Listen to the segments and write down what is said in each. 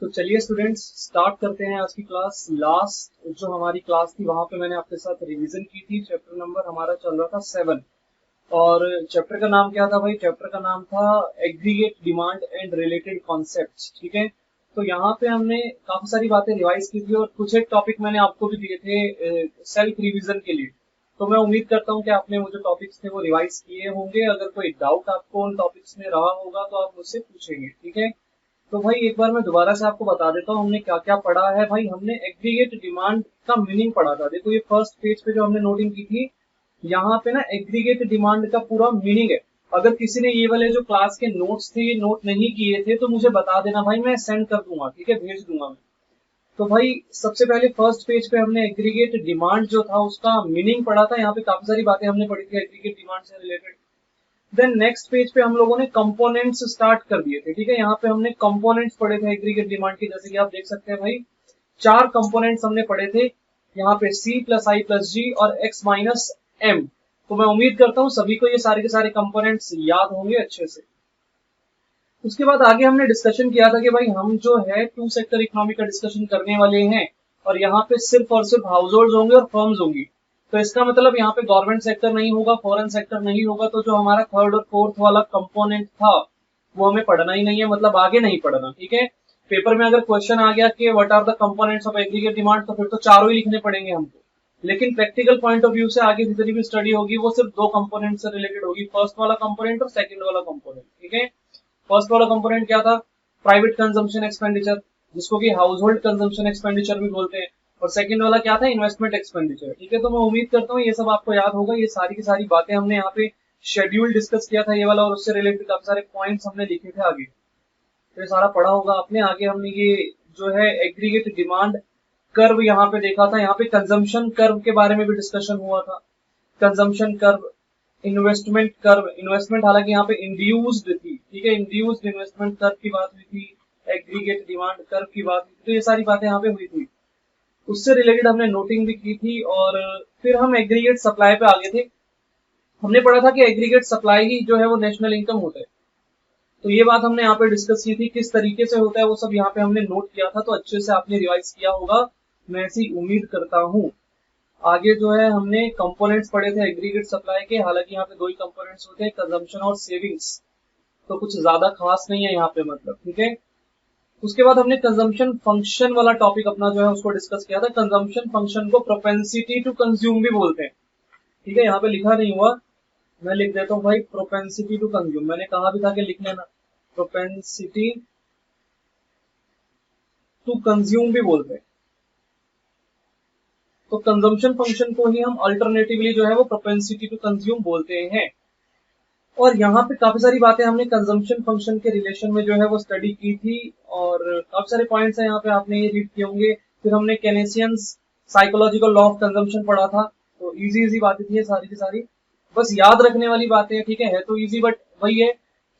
तो चलिए students start करते हैं आज की क्लास। लास्ट जो हमारी क्लास थी वहां पे मैंने आपके साथ रिवीजन की थी। चैप्टर नंबर हमारा चल रहा था 7 और चैप्टर का नाम क्या था भाई? चैप्टर का नाम था aggregate demand and related concepts. ठीक है, तो यहाँ पे हमने काफी सारी बातें रिवाइज की थी और कुछ एक टॉपिक मैंने आपको भी दिए थे सेल्फ रिवीजन के लिए। तो मैं उम्मीद करता हूँ कि आपने वो जो टॉपिक्स थे वो रिवाइज किए होंगे। अगर कोई डाउट आपको उन टॉपिक्स में रहा होगा तो आप मुझसे पूछेंगे। ठीक है, तो भाई एक बार मैं दोबारा से आपको बता देता हूँ हमने क्या क्या पढ़ा है। भाई हमने एग्रीगेट डिमांड का मीनिंग पढ़ा था। देखो ये फर्स्ट पेज पे जो हमने नोटिंग की थी, यहाँ पे ना एग्रीगेट डिमांड का पूरा मीनिंग है। अगर किसी ने ये वाले जो क्लास के नोट्स थे ये नोट नहीं किए थे तो मुझे बता देना भाई, मैं सेंड कर दूंगा। ठीक है, भेज दूंगा मैं। तो भाई सबसे पहले फर्स्ट पेज पे हमने एग्रीगेट डिमांड जो था उसका मीनिंग पढ़ा था। यहाँ पे काफी सारी बातें हमने पढ़ी थी एग्रीगेट डिमांड से रिलेटेड। देन नेक्स्ट पेज पे हम लोगों ने कंपोनेंट्स स्टार्ट कर दिए थे। ठीक है, यहाँ पे हमने कंपोनेंट्स पढ़े थे एग्रीगेट डिमांड के। जैसे कि आप देख सकते हैं भाई, 4 कंपोनेंट्स हमने पढ़े थे यहाँ पे, C प्लस आई प्लस जी और X माइनस M। तो मैं उम्मीद करता हूँ सभी को ये सारे के सारे कंपोनेंट्स याद होंगे अच्छे से। उसके बाद आगे हमने डिस्कशन किया था कि भाई हम जो है 2 सेक्टर इकोनॉमी का डिस्कशन करने वाले हैं और यहाँ पे सिर्फ और सिर्फ हाउस होल्ड होंगे और फर्म्स होंगी। तो इसका मतलब यहाँ पे गवर्नमेंट सेक्टर नहीं होगा, फॉरेन सेक्टर नहीं होगा। तो जो हमारा थर्ड और फोर्थ वाला कंपोनेंट था वो हमें पढ़ना ही नहीं है, मतलब आगे नहीं पढ़ना। ठीक है, पेपर में अगर क्वेश्चन आ गया कि what are the components of aggregate demand तो फिर तो चारों ही लिखने पड़ेंगे हमको। लेकिन प्रैक्टिकल पॉइंट ऑफ व्यू से आगे जितनी भी स्टडी होगी वो सिर्फ 2 कंपोनेंट से रिलेटेड होगी, फर्स्ट वाला कंपोनेंट और सेकंड वाला कंपोनेंट। ठीक है, फर्स्ट वाला कंपोनेंट क्या था? प्राइवेट कंजम्पशन एक्सपेंडिचर, जिसको कि हाउस होल्ड कंजम्पशन एक्सपेंडिचर भी बोलते हैं। और सेकंड वाला क्या था? Investment expenditure. ठीक है, तो मैं उम्मीद करता हूँ ये सब आपको याद होगा। ये सारी की सारी बातें हमने यहाँ पे शेड्यूल डिस्कस किया था ये वाला, और उससे रिलेटेड काफी सारे पॉइंट्स हमने लिखे थे आगे। तो ये सारा पढ़ा होगा आपने। आगे हमने ये जो है एग्रीगेट डिमांड कर्व यहाँ पे देखा था। यहाँ पे कंजम्पशन कर्व के बारे में भी डिस्कशन हुआ था। Consumption curve, investment curve, investment हालांकि यहाँ पे इंड्यूस्ड थी। ठीक है, इंड्यूस्ड इन्वेस्टमेंट कर्व की बात हुई थी, एग्रीगेट डिमांड कर्व की बात हुई थी। तो ये सारी बातें यहाँ पे हुई थी, उससे रिलेटेड हमने नोटिंग भी की थी। और फिर हम एग्रीगेट सप्लाई पे आगे थे। हमने पढ़ा था कि एग्रीगेट सप्लाई ही जो है वो नेशनल इनकम होता है। तो ये बात हमने यहाँ पे डिस्कस की थी, किस तरीके से होता है वो सब यहाँ पे हमने नोट किया था। तो अच्छे से आपने रिवाइज किया होगा, मैं ऐसी उम्मीद करता हूँ। आगे जो है हमने कंपोनेंट्स पढ़े थे एग्रीगेट सप्लाई के। हालांकि यहाँ पे 2 ही कंपोनेंट्स होते हैं, कंजम्पशन और सेविंग्स। तो कुछ ज्यादा खास नहीं है यहाँ पे, मतलब। ठीक है, उसके बाद हमने कंजम्पशन फंक्शन वाला टॉपिक अपना जो है उसको डिस्कस किया था। कंजम्पशन फंक्शन को प्रोपेंसिटी टू कंज्यूम भी बोलते हैं। ठीक है, यहाँ पे लिखा नहीं हुआ, मैं लिख देता हूँ भाई, प्रोपेंसिटी टू कंज्यूम। मैंने कहा भी था कि लिख लेना, प्रोपेंसिटी टू कंज्यूम भी बोलते हैं। तो कंजम्पशन फंक्शन को ही हम अल्टरनेटिवली जो है वो प्रोपेंसिटी टू कंज्यूम बोलते हैं। और यहाँ पे काफी सारी बातें हमने कंजम्पशन फंक्शन के रिलेशन में जो है वो स्टडी की थी और काफी सारे पॉइंट्स हैं यहाँ पे, आपने ये रीड किए होंगे। फिर हमने केनेसियंस साइकोलॉजिकल लॉ ऑफ कंजम्पशन पढ़ा था। तो इजी इजी बातें थी ये सारी की सारी, बस याद रखने वाली बातें हैं। ठीक है तो इजी, बट वही है,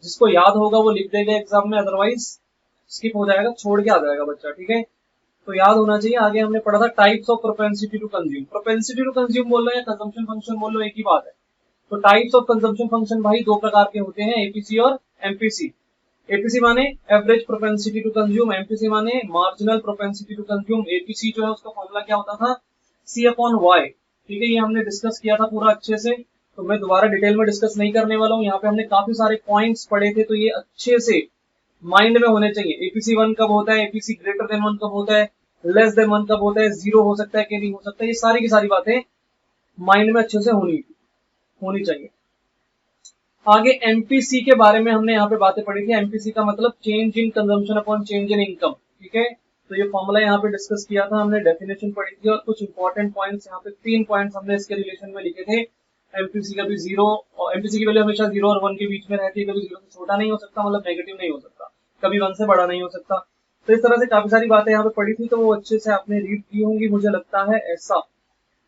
जिसको याद होगा वो लिख देगा एग्जाम में, अदरवाइज स्किप हो जाएगा, छोड़ के आ जाएगा बच्चा। ठीक है, तो याद होना चाहिए। आगे हमने पढ़ा था types of propensity to consume. Propensity to consume बोल रहे हैं, कंजम्पशन फंक्शन बोल रहे हैं, एक ही बात है। तो टाइप्स ऑफ कंजम्पशन फंक्शन भाई 2 प्रकार के होते हैं, एपीसी और एमपीसी। एपीसी माने average propensity to consume, MPC माने marginal propensity to consume. APC जो है उसका फॉर्मूला क्या होता था? C upon Y. ठीक है, ये हमने डिस्कस किया था पूरा अच्छे से, तो मैं दोबारा डिटेल में डिस्कस नहीं करने वाला हूँ। यहाँ पे हमने काफी सारे पॉइंट्स पढ़े थे, तो ये अच्छे से माइंड में होने चाहिए। एपीसी 1 कब होता है, एपीसी ग्रेटर देन 1 कब होता है, लेस देन 1 कब होता है, 0 हो सकता है कि नहीं हो सकता, ये सारी की सारी बातें माइंड में अच्छे से होनी चाहिए। आगे एमपीसी के बारे में हमने यहाँ पे बातें पढ़ी थी। एमपीसी का मतलब change in consumption upon change in income. ठीक है, तो ये फॉर्मूला यहाँ पे डिस्कस किया था हमने, डेफिनेशन पढ़ी थी और कुछ इंपॉर्टेंट पॉइंट्स यहाँ पे 3 पॉइंट्स हमने इसके रिलेशन में लिखे थे। एमपीसी का भी 0, और एमपीसी की वैल्यू हमेशा 0 और 1 के बीच में रहती है, कभी 0 से छोटा नहीं हो सकता, मतलब नेगेटिव नहीं हो सकता, कभी 1 से बड़ा नहीं हो सकता। तो इस तरह से काफी सारी बातें यहाँ पे पढ़ी थी, तो वो अच्छे से आपने रीड की होंगी, मुझे लगता है ऐसा।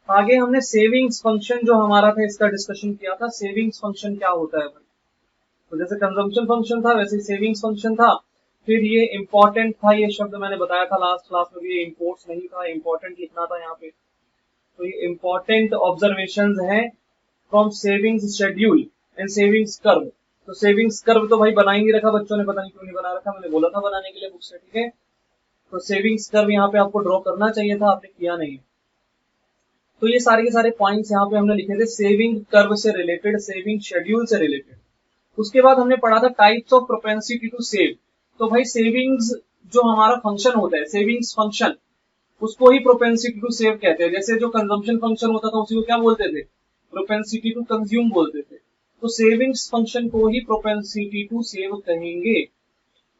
आगे हमने सेविंग्स फंक्शन जो हमारा था इसका डिस्कशन किया था। सेविंग्स फंक्शन क्या होता है भाई? तो जैसे कंजम्पशन फंक्शन था वैसे सेविंग्स फंक्शन था। फिर ये इंपॉर्टेंट था, ये शब्द मैंने बताया था लास्ट क्लास में भी, ये इंपोर्ट्स नहीं था, इंपॉर्टेंट लिखना था यहाँ पे। तो ये इंपॉर्टेंट ऑब्जर्वेशंस हैं from savings schedule and savings curve. तो सेविंग्स कर्व तो भाई बना ही नहीं रखा बच्चों ने, पता नहीं क्यों नहीं बना रखा, मैंने बोला था बनाने के लिए बुक से। ठीक है, तो सेविंग्स कर्व यहाँ पे आपको ड्रॉ करना चाहिए था, आपने किया नहीं। तो ये सारे के सारे पॉइंट्स यहाँ पे हमने लिखे थे सेविंग कर्व से रिलेटेड, सेविंग शेड्यूल से रिलेटेड। उसके बाद हमने पढ़ा था types of propensity to save. तो भाई सेविंग्स जो हमारा फंक्शन होता है, सेविंग्स फंक्शन, उसको ही प्रोपेंसिटी टू सेव कहते हैं। जैसे जो कंजम्पशन फंक्शन होता था उसी को क्या बोलते थे, प्रोपेंसिटी टू कंज्यूम बोलते थे। तो सेविंग्स फंक्शन को ही प्रोपेंसिटी टू सेव कहेंगे।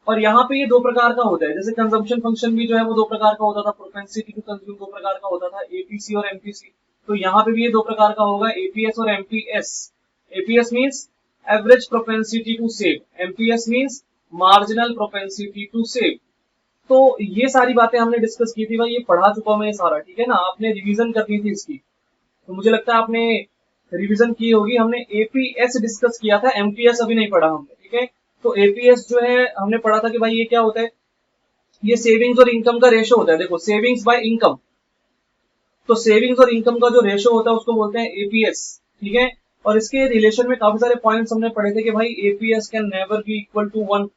और यहाँ पे ये दो प्रकार का होता है, जैसे कंजम्पशन फंक्शन भी जो है वो दो प्रकार का होता था, प्रोपेंसिटी टू कंज्यूम दो प्रकार का होता था, एपीसी और एमपीसी। तो यहाँ पे भी ये दो प्रकार का होगा, एपीएस और MPS. APS means average propensity to save, MPS means marginal propensity to save. तो ये सारी बातें हमने डिस्कस की थी भाई, ये पढ़ा चुका हूं मैं ये सारा, ठीक है ना। आपने रिवीजन करनी थी इसकी, तो मुझे लगता है आपने रिवीजन की होगी। हमने एपीएस डिस्कस किया था, एमपीएस अभी नहीं पढ़ा हमने, ठीक है। तो एपीएस जो है हमने पढ़ा था कि भाई ये क्या होता है, ये सेविंग्स और इनकम का रेशो होता है। देखो सेविंग्स बाय इनकम, तो सेविंग्स और इनकम का जो रेशो होता है उसको बोलते हैं एपीएस, ठीक है। और इसके रिलेशन में काफी सारे पॉइंट्स हमने पढ़े थे कि भाई APS can never be equal to 1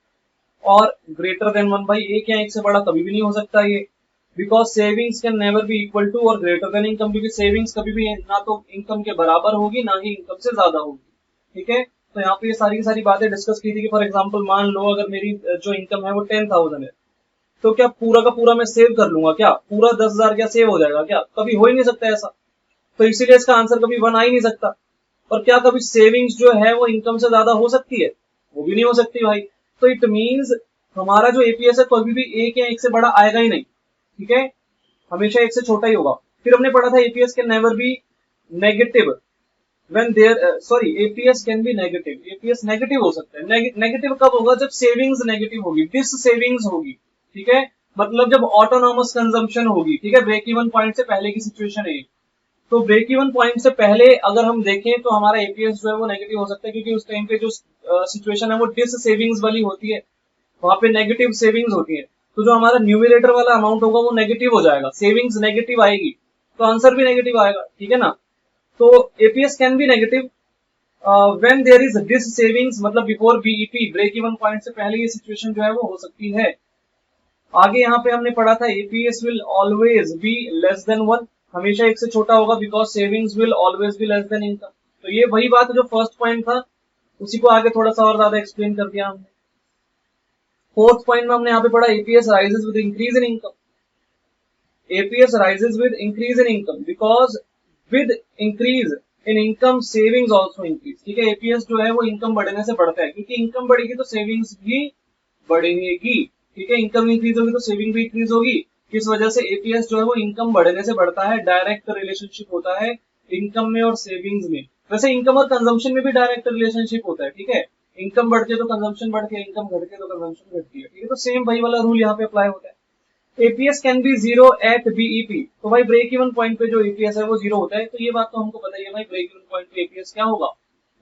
और ग्रेटर देन 1। भाई एक या एक से बड़ा कभी भी नहीं हो सकता ये, because savings can never be equal to और ग्रेटर देन इनकम, क्योंकि सेविंग्स कभी भी ना तो इनकम के बराबर होगी ना ही इनकम से ज्यादा होगी, ठीक है। तो यहाँ पे ये सारी की सारी बातें डिस्कस की थी कि फॉर एग्जांपल मान लो अगर मेरी जो इनकम है वो 10,000 है, तो क्या पूरा का पूरा मैं सेव कर लूंगा, क्या पूरा 10,000 क्या सेव हो जाएगा, क्या कभी हो ही नहीं सकता ऐसा। तो इसीलिए इसका आंसर कभी 1 आ ही नहीं सकता। और क्या कभी सेविंग्स जो है वो इनकम से ज्यादा हो सकती है, वो भी नहीं हो सकती भाई। तो इट मीन्स हमारा जो एपीएस है कभी भी एक या एक से बड़ा आएगा ही नहीं, ठीक है, हमेशा एक से छोटा ही होगा। फिर हमने पढ़ा था APS can never be negative when there, sorry APS can be negative, APS negative हो सकता है। नेगेटिव कब होगा, जब सेविंग्स नेगेटिव होगी, डिस सेविंग्स होगी, ठीक है, मतलब जब ऑटोनॉमस कंजम्पशन होगी, ठीक है। ब्रेक इवन पॉइंट से पहले की सिचुएशन है। तो ब्रेक इवन पॉइंट से पहले अगर हम देखें तो हमारा एपीएस जो है वो नेगेटिव हो सकता है, क्योंकि उस टाइम पे जो सिचुएशन है वो डिस सेविंग्स वाली होती है, वहां पे नेगेटिव सेविंग्स होती है। तो जो हमारा न्यूमिनेटर वाला अमाउंट होगा वो नेगेटिव हो जाएगा, सेविंग्स नेगेटिव आएगी, तो आंसर भी नेगेटिव आएगा, ठीक है ना। तो APS can be negative when there is dissavings, मतलब before BEP, break even point से पहले ये सिचुएशन जो है वो हो सकती है। आगे यहाँ पे हमने पढ़ा था APS will always be less then 1, हमेशा एक से छोटा होगा, because savings will always be less then income. तो ये वही बात जो फर्स्ट पॉइंट था उसी को आगे थोड़ा सा और ज्यादा एक्सप्लेन कर दिया हमने। फोर्थ पॉइंट में हमने यहाँ पे पढ़ा APS rises with increase in income, APS rises with increase in income, because with increase in income savings also increase, ठीक है। एपीएस जो है वो इनकम बढ़ने से बढ़ता है, क्योंकि इनकम बढ़ेगी तो सेविंग्स भी बढ़ेगी, ठीक है। इनकम इंक्रीज होगी तो सेविंग भी इंक्रीज होगी, इस वजह से एपीएस जो है वो इनकम बढ़ने से बढ़ता है। डायरेक्ट रिलेशनशिप होता है इनकम में और सेविंग्स में। वैसे इनकम और कंजम्पशन में भी डायरेक्ट रिलेशनशिप होता है, ठीक है। इनकम बढ़ती है तो कंजम्पशन बढ़ती है, इनकम घटती है तो कंजम्पशन घटती है, ठीक है। तो सेम वही वाला रूल यहाँ पे अप्लाई होता है। APS can be zero at BEP, तो भाई ब्रेक इवन पॉइंट पे जो एपीएस है वो जीरो होता है। तो ये बात तो हमको पता ही है भाई, ब्रेक इवन पॉइंट पे एपीएस क्या होगा,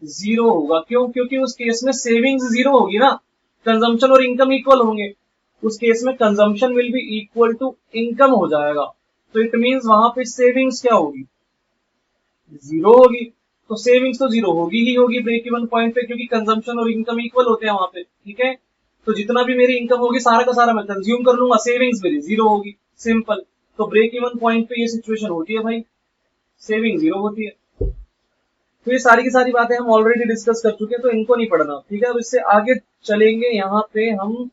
जीरो होगा। क्यों, क्योंकि उस केस में सेविंग्स जीरो होगी ना, कंजम्पशन और इनकम इक्वल होंगे, उस केस में consumption will be equal to income हो जाएगा। तो इट मींस वहां पे सेविंग्स क्या होगी, जीरो होगी। तो सेविंग्स तो जीरो होगी ही होगी ब्रेक इवन पॉइंट पे, क्योंकि कंजम्पशन और इनकम इक्वल होते हैं वहां पे, ठीक है। तो जितना भी मेरी इनकम होगी सारा का सारा मैं कंज्यूम कर लूंगा, सेविंग्स मेरी जीरो होगी, सिंपल। तो ब्रेक इवन पॉइंट पे ये सिचुएशन होती है भाई, सेविंग जीरो होती है। तो ये सारी की सारी बातें हम ऑलरेडी डिस्कस कर चुके हैं, तो इनको नहीं पढ़ना, ठीक है। अब इससे आगे चलेंगे, यहाँ पे हम,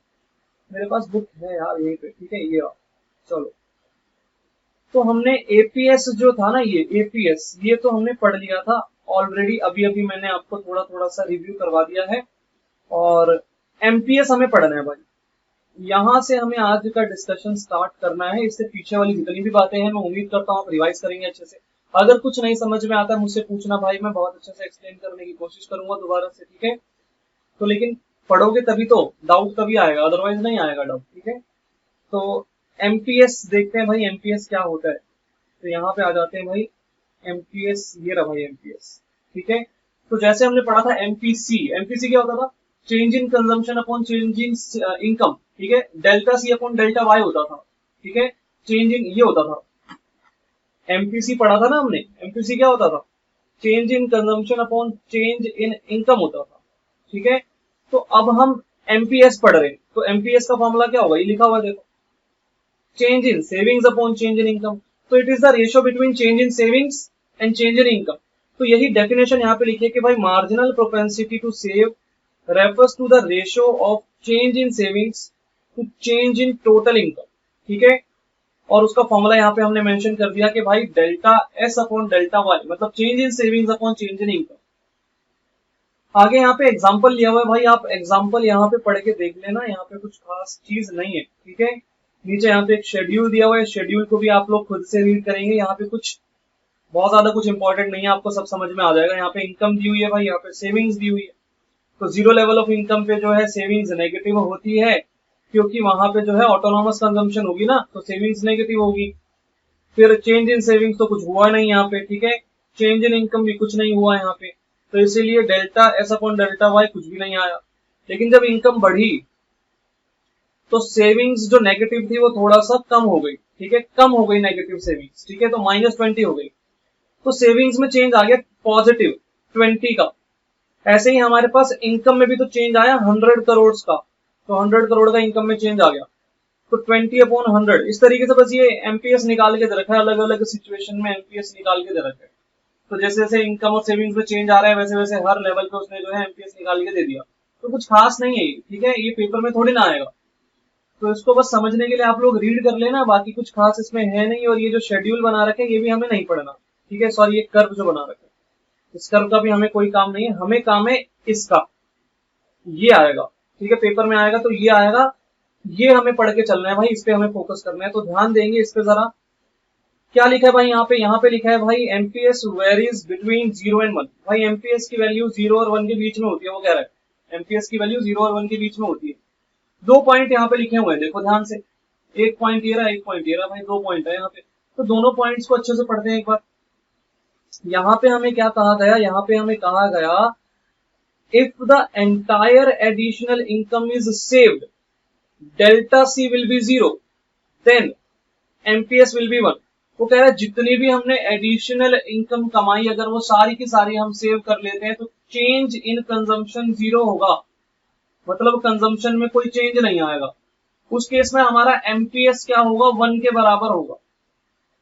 मेरे पास बुक है यार यहीं पे, ठीक है, ये चलो। तो हमने एपीएस जो था ना, ये एपीएस ये तो हमने पढ़ लिया था ऑलरेडी, अभी अभी मैंने आपको थोड़ा थोड़ा सा रिव्यू करवा दिया है। और एमपीएस हमें पढ़ना है भाई, यहां से हमें आज का डिस्कशन स्टार्ट करना है। इससे पीछे वाली जितनी भी बातें हैं मैं उम्मीद करता हूँ आप रिवाइज करेंगे अच्छे से। अगर कुछ नहीं समझ में आता है मुझसे पूछना भाई, मैं बहुत अच्छे से एक्सप्लेन करने की कोशिश करूंगा दोबारा से, ठीक है। तो लेकिन पढ़ोगे तभी तो डाउट तभी आएगा, अदरवाइज नहीं आएगा डाउट, ठीक है। तो एमपीएस देखते हैं भाई, एमपीएस क्या होता है। तो यहाँ पे आ जाते हैं भाई, एमपीएस ये रहा भाई एमपीएस, ठीक है। तो जैसे हमने पढ़ा था एमपीसी, एमपीसी क्या होता था, change in consumption upon change in income, ठीक है। Delta C upon delta Y होता था, ठीक है, चेंज इन ये होता था। एमपीसी पढ़ा था ना हमने, एमपीसी क्या होता था, change in consumption upon change in income होता था, ठीक है। तो अब हम एमपीएस पढ़ रहे हैं, तो एमपीएस का फॉर्मूला क्या होगा, ये लिखा हुआ है देखो, change in savings upon change in income, तो it is the ratio between change in savings and change in income. तो यही डेफिनेशन यहाँ पे लिखिए कि भाई marginal propensity to save refers to the ratio of change in savings to change in total income, ठीक है। और उसका फॉर्मूला यहाँ पे हमने मेंशन कर दिया कि भाई delta S upon delta Y, मतलब change in savings upon change in income. आगे यहाँ पे एग्जाम्पल लिया हुआ है भाई, आप एग्जाम्पल यहाँ पे पढ़ के देख लेना, यहाँ पे कुछ खास चीज नहीं है, ठीक है। नीचे यहाँ पे एक शेड्यूल दिया हुआ है, शेड्यूल को भी आप लोग खुद से रीड करेंगे, यहाँ पे कुछ बहुत ज्यादा कुछ इंपॉर्टेंट नहीं है, आपको सब समझ में आ जाएगा। यहाँ पे इनकम दी हुई है भाई, यहाँ पे सेविंग्स दी हुई है। तो जीरो लेवल ऑफ इनकम पे जो है सेविंग्स नेगेटिव होती है, क्योंकि वहां पे जो है ऑटोनॉमस कंजम्पशन होगी ना, तो सेविंग्स नेगेटिव होगी। फिर चेंज इन सेविंग्स तो कुछ हुआ नहीं यहाँ पे, ठीक है। चेंज इन इनकम भी कुछ नहीं हुआ यहाँ पे, तो इसीलिए delta S upon delta Y कुछ भी नहीं आया। लेकिन जब इनकम बढ़ी तो सेविंग्स जो नेगेटिव थी वो थोड़ा सा कम हो गई, ठीक है, कम हो गई नेगेटिव सेविंग्स, ठीक है, तो -20 हो गई। तो सेविंग्स में चेंज आ गया पॉजिटिव 20 का। ऐसे ही हमारे पास इनकम में भी तो चेंज आया 100 करोड़ का, तो 100 करोड़ का इनकम में चेंज आ गया, तो 20/100। इस तरीके से बस ये एमपीएस निकाल के दे रखा है, अलग अलग सिचुएशन में एमपीएस निकाल के दे रखा है। तो जैसे जैसे इनकम और सेविंग्स में चेंज आ रहा है वैसे वैसे हर लेवल पे उसने जो है एमपीएस निकाल के दे दिया। तो कुछ खास नहीं है ये, ठीक है, ये पेपर में थोड़ी ना आएगा, तो इसको बस समझने के लिए आप लोग रीड कर लेना, बाकी कुछ खास इसमें है नहीं। और ये जो शेड्यूल बना रखे हैं ये भी हमें नहीं पढ़ना, ठीक है। सॉरी, ये कर्व जो बना रखे हैं इस कर्व का भी हमें कोई काम नहीं है, हमें काम है इसका, ये आएगा, ठीक है, पेपर में आएगा तो ये आएगा, ये हमें पढ़ के चलना है भाई, इस पे हमें फोकस करना है। तो ध्यान देंगे इस पे जरा। क्या लिखा है भाई यहाँ पे लिखा है भाई एमपीएस वेरीज बिटवीन 0 and 1। भाई एमपीएस की वैल्यू 0 और 1 के बीच में होती है, वो कह रहा है एमपीएस की वैल्यू 0 और 1 के बीच में होती है। 2 पॉइंट यहाँ पे लिखे हुए हैं, देखो ध्यान से, एक पॉइंट ये रहा, एक पॉइंट ये रहा, भाई 2 पॉइंट है यहाँ पे। तो दोनों पॉइंट्स को अच्छे से पढ़ते हैं एक बार। यहाँ पे हमें क्या कहा गया, यहाँ पे हमें कहा गया if the entire additional income is saved delta C will be 0 then MPS will be 1। वो कह रहा है जितनी भी हमने एडिशनल इनकम कमाई अगर वो सारी की सारी हम सेव कर लेते हैं तो चेंज इन कंजम्पशन 0 होगा, मतलब कंजम्पशन में कोई चेंज नहीं आएगा। उस केस में हमारा एमपीएस क्या होगा, 1 के बराबर होगा,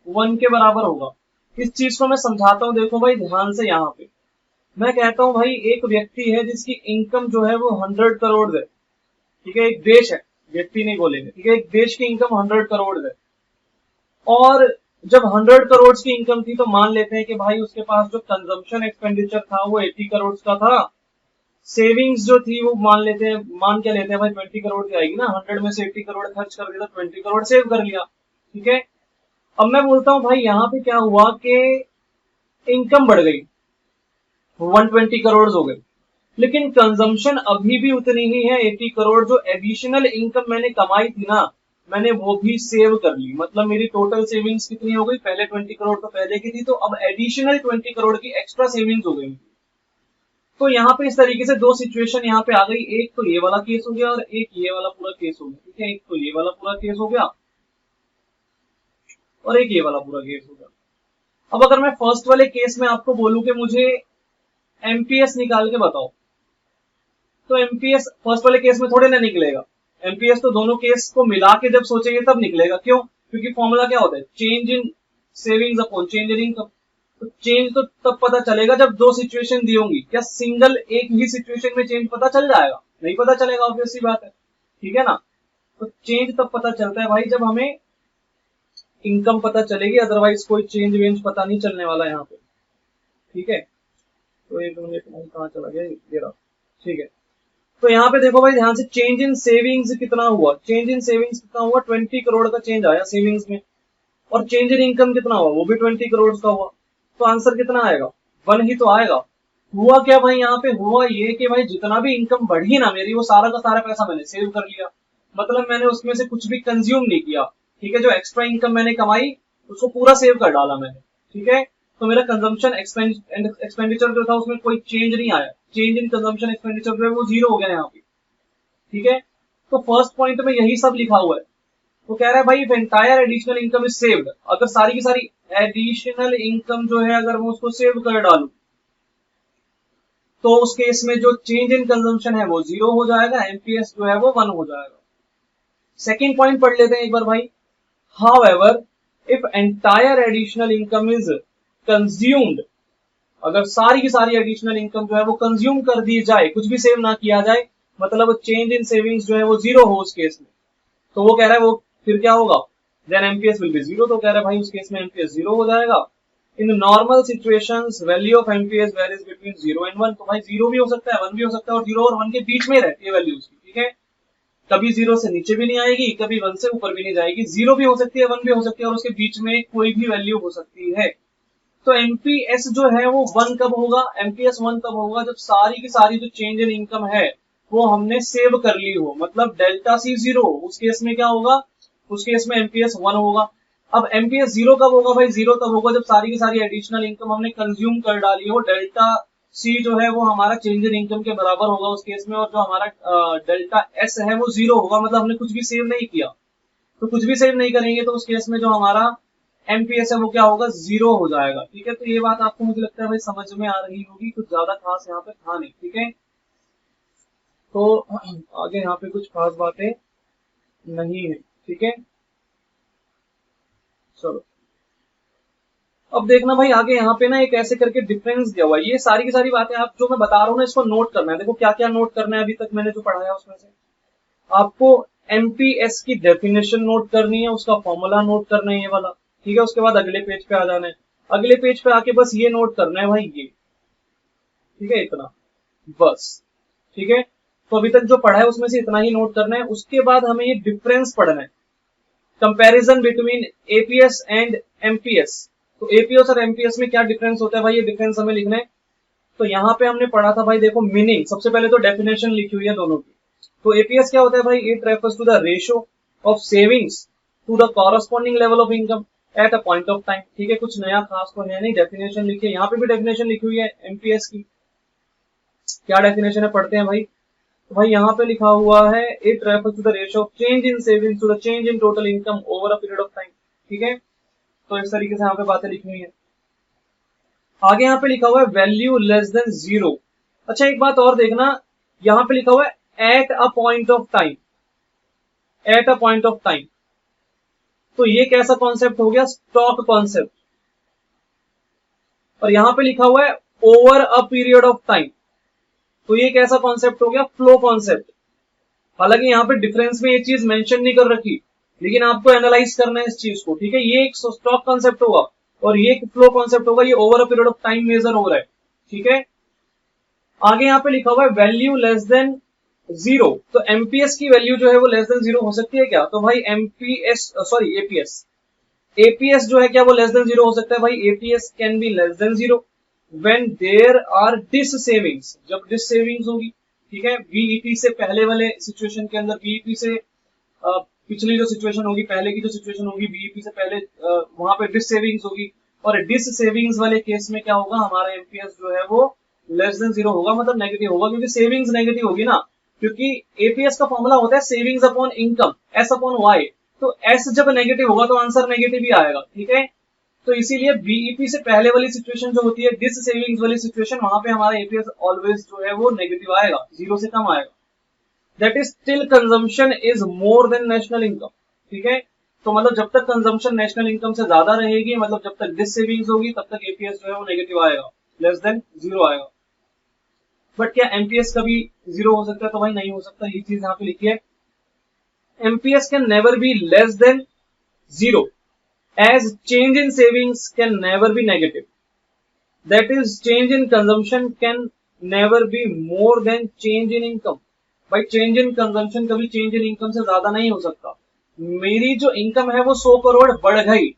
1 के बराबर होगा। इस चीज को मैं समझाता हूं, देखो भाई ध्यान से। यहाँ पे मैं कहता हूं भाई एक व्यक्ति है जिसकी इनकम जो है वो 100 करोड़ है, ठीक है, एक देश है, व्यक्ति नहीं बोलेंगे, ठीक है, एक देश की इनकम 100 करोड़ है। और जब 100 करोड़ की इनकम थी तो मान लेते हैं कि भाई उसके पास जो कंजम्पशन एक्सपेंडिचर था वो 80 करोड़ का था, सेविंग्स जो थी वो मान क्या लेते हैं भाई 20 करोड़ की आएगी ना, 100 में से 80 करोड़ खर्च कर दिया, 20 करोड़ सेव कर लिया, ठीक है। अब मैं बोलता हूं भाई यहाँ पे क्या हुआ कि इनकम बढ़ गई, 120 करोड़ हो गए, लेकिन कंजम्पशन अभी भी उतनी ही है 80 करोड़। जो एडिशनल इनकम मैंने कमाई थी ना, मैंने वो भी सेव कर ली, मतलब मेरी टोटल सेविंग्स कितनी हो गई, पहले 20 करोड़ तो पहले की थी, तो अब एडिशनल 20 करोड़ की एक्स्ट्रा सेविंग्स हो गई। तो यहाँ पे इस तरीके से दो सिचुएशन यहाँ पे आ गई, एक तो ये वाला केस हो गया और एक ये वाला पूरा केस हो गया, ठीक है, एक तो ये वाला पूरा केस हो गया और एक ये वाला पूरा केस हो गया। अब अगर मैं फर्स्ट वाले केस में आपको बोलूं कि मुझे एमपीएस निकाल के बताओ, तो एमपीएस फर्स्ट वाले केस में थोड़े ना निकलेगा, एमपीएस तो दोनों केस को मिला के जब सोचेंगे तब निकलेगा। क्यों? क्योंकि फॉर्मूला क्या होता है, change in savings upon change in income. तो चेंज तो तब पता चलेगा जब दो सिचुएशन दी होंगी, क्या सिंगल एक ही सिचुएशन में चेंज पता चल जाएगा? नहीं पता चलेगा, ऑब्वियस सी बात है, ठीक है ना। तो चेंज तब पता चलता है भाई जब हमें इनकम पता चलेगी, अदरवाइज कोई चेंज वेंज पता नहीं चलने वाला यहाँ पे, ठीक है। तो एक मिनट कहाँ चला गया, ये रहा, ठीक है। तो यहाँ पे देखो भाई ध्यान से, चेंज इन सेविंग्स कितना हुआ, चेंज इन सेविंग्स कितना हुआ, 20 करोड़ का चेंज आया सेविंग्स में, और चेंज इन इनकम कितना हुआ, वो भी 20 करोड़ का हुआ। तो आंसर कितना आएगा, 1 ही तो आएगा। हुआ क्या भाई, यहाँ पे हुआ ये कि भाई जितना भी इनकम बढ़ी ना मेरी, वो सारा का सारा पैसा मैंने सेव कर लिया, मतलब मैंने उसमें से कुछ भी कंज्यूम नहीं किया, ठीक है। जो एक्स्ट्रा इनकम मैंने कमाई उसको पूरा सेव कर डाला मैंने, ठीक है। तो मेरा कंजम्पशन एक्सपेंडिचर जो था उसमें कोई चेंज नहीं आया, चेंज इन कंजम्पशन एक्सपेंडिचर जो है वो 0 हो गया यहाँ पे, ठीक है। तो फर्स्ट पॉइंट में यही सब लिखा हुआ है। तो कह रहा है भाई if entire additional income is saved, अगर सारी की सारी एडिशनल इनकम जो है अगर मैं उसको सेव कर डालू तो उस केस में जो चेंज इन कंजम्पशन है वो 0 हो जाएगा, एमपीएस जो है वो 1 हो जाएगा। सेकेंड पॉइंट पढ़ लेते हैं एक बार भाई, However, if entire additional income is consumed, अगर सारी की सारी एडिशनल इनकम जो है वो कंज्यूम कर दी जाए, कुछ भी सेव ना किया जाए, मतलब चेंज इन सेविंग्स जो है वो जीरो हो उस केस में, तो वो कह रहा है वो फिर क्या होगा, then MPS will be zero. तो कह रहा है भाई उस केस में एमपीएस जीरो हो जाएगा। In normal situations value of MPS varies between 0 and 1। तो भाई जीरो भी हो सकता है, 1 भी हो सकता है, और 0 और 1 के बीच में रहती है वैल्यू उसकी, ठीक है। कभी 0 से नीचे भी नहीं आएगी, कभी 1 से ऊपर भी नहीं जाएगी, 0 भी हो सकती है, 1 भी हो सकती है, और उसके बीच में कोई भी वैल्यू हो सकती है। तो एमपीएस जो है वो 1 कब होगा, एमपीएस 1 तब होगा जब सारी की सारी जो चेंज इन इनकम है वो हमने सेव कर ली हो, मतलब डेल्टा सी जीरो। उस केस में क्या होगा, उस केस में एमपीएस 1 होगा। अब एमपीएस जीरो कब होगा भाई, जीरो तब होगा जब सारी की सारी एडिशनल इनकम हमने कंज्यूम कर डाली हो, डेल्टा सी जो है वो हमारा चेंज इन इनकम के बराबर होगा उस केस में, और जो हमारा डेल्टा एस है वो जीरो होगा, मतलब हमने कुछ भी सेव नहीं किया। तो कुछ भी सेव नहीं करेंगे तो उस केस में जो हमारा एमपीएस है वो क्या होगा, जीरो हो जाएगा, ठीक है। तो ये बात आपको मुझे लगता है भाई समझ में आ रही होगी, कुछ ज्यादा खास यहाँ पे था नहीं, ठीक है। तो आगे यहाँ पे कुछ खास बातें नहीं है, ठीक है। चलो अब देखना भाई आगे यहाँ पे ना एक ऐसे करके डिफरेंस दिया हुआ है। ये सारी की सारी बातें आप जो मैं बता रहा हूँ ना इसको नोट करना है। देखो क्या क्या नोट करना है, अभी तक मैंने जो पढ़ाया उसमें से आपको एमपीएस की डेफिनेशन नोट करनी है, उसका फॉर्मूला नोट करना है ये वाला, ठीक है। उसके बाद अगले पेज पे आ जाना है, अगले पेज पे आके बस ये नोट करना है भाई ये, ठीक है, इतना बस, ठीक है। तो अभी तक जो पढ़ा है उसमें से इतना ही नोट करना है। उसके बाद हमें ये डिफरेंस पढ़ना है, comparison between APS and MPS. तो एपीएस और एमपीएस में क्या डिफरेंस होता है भाई, ये डिफरेंस हमें लिखना है। तो यहाँ पे हमने पढ़ा था भाई, देखो मीनिंग सबसे पहले तो डेफिनेशन लिखी हुई है दोनों की। तो एपीएस क्या होता है भाई, it refers to the ratio of savings to the corresponding level of income at a point of time, ठीक है। कुछ नया खास तो है नहीं, डेफिनेशन लिखी है, यहाँ पे भी डेफिनेशन लिखी हुई है एमपीएस की। क्या डेफिनेशन है पढ़ते हैं भाई। तो भाई यहाँ पे लिखा हुआ है, it refers to the ratio of change in savings to the change in total income over a period of time, ठीक है। तो इस तरीके से यहाँ पे बातें लिखी हुई है। आगे यहाँ पे लिखा हुआ है वैल्यू लेस देन जीरो। अच्छा एक बात और देखना, यहाँ पे लिखा हुआ है eight a point of time, eight a point of time. तो ये कैसा कॉन्सेप्ट हो गया, स्टॉक कॉन्सेप्ट। और यहाँ पे लिखा हुआ है over a period of time, तो ये कैसा कॉन्सेप्ट हो गया, फ्लो कॉन्सेप्ट। हालांकि यहाँ पे डिफरेंस में ये चीज मेंशन नहीं कर रखी, लेकिन आपको एनालाइज करना है इस चीज को, ठीक है। ये एक स्टॉक कॉन्सेप्ट होगा और ये एक फ्लो कॉन्सेप्ट होगा, ये over a period of time measure हो रहा है, ठीक है। आगे यहाँ पे लिखा हुआ है वैल्यू लेस देन जीरो। तो एमपीएस की वैल्यू जो है वो लेस देन जीरो हो सकती है क्या, तो भाई एमपीएस सॉरी एपीएस, एपीएस जो है क्या वो लेस देन जीरो हो सकता है भाई। APS can be less than zero when there are dissavings, जब डिस सेविंग्स होगी, ठीक है। बीईपी से पहले वाले सिचुएशन के अंदर, बीईपी से पिछली जो सिचुएशन होगी, पहले की जो सिचुएशन होगी बीईपी से पहले, वहां पे डिस सेविंग्स होगी, और डिस सेविंग्स वाले केस में क्या होगा, हमारा एमपीएस जो है वो लेस देन जीरो होगा, मतलब नेगेटिव होगा, क्योंकि सेविंग्स नेगेटिव होगी ना। क्योंकि एपीएस का फॉर्मूला होता है savings upon income, S upon Y. तो एस जब नेगेटिव होगा तो आंसर नेगेटिव ही आएगा, ठीक है। तो इसीलिए बीईपी से पहले वाली सिचुएशन जो होती है, डिस सेविंग्स वाली सिचुएशन, वहां पे हमारा एपीएस ऑलवेज जो है वो नेगेटिव आएगा, जीरो से कम आएगा। That is till consumption is more than national income, ठीक है। तो मतलब जब तक कंजम्पशन नेशनल इनकम से ज्यादा रहेगी, मतलब जब तक डिस सेविंग्स होगी, तब तक एपीएस जो है वो नेगेटिव आएगा, लेस देन जीरो आएगा। बट क्या एमपीएस कभी जीरो हो सकता है, तो भाई नहीं हो सकता, ये चीज यहाँ पे लिखी है। MPS can never B less than zero as change in savings can never be negative, that is change in consumption can never be more than change in income। भाई चेंज इन कंजम्पशन कभी change in income से ज्यादा नहीं हो सकता। मेरी जो income है वो 100 करोड़ बढ़ गई,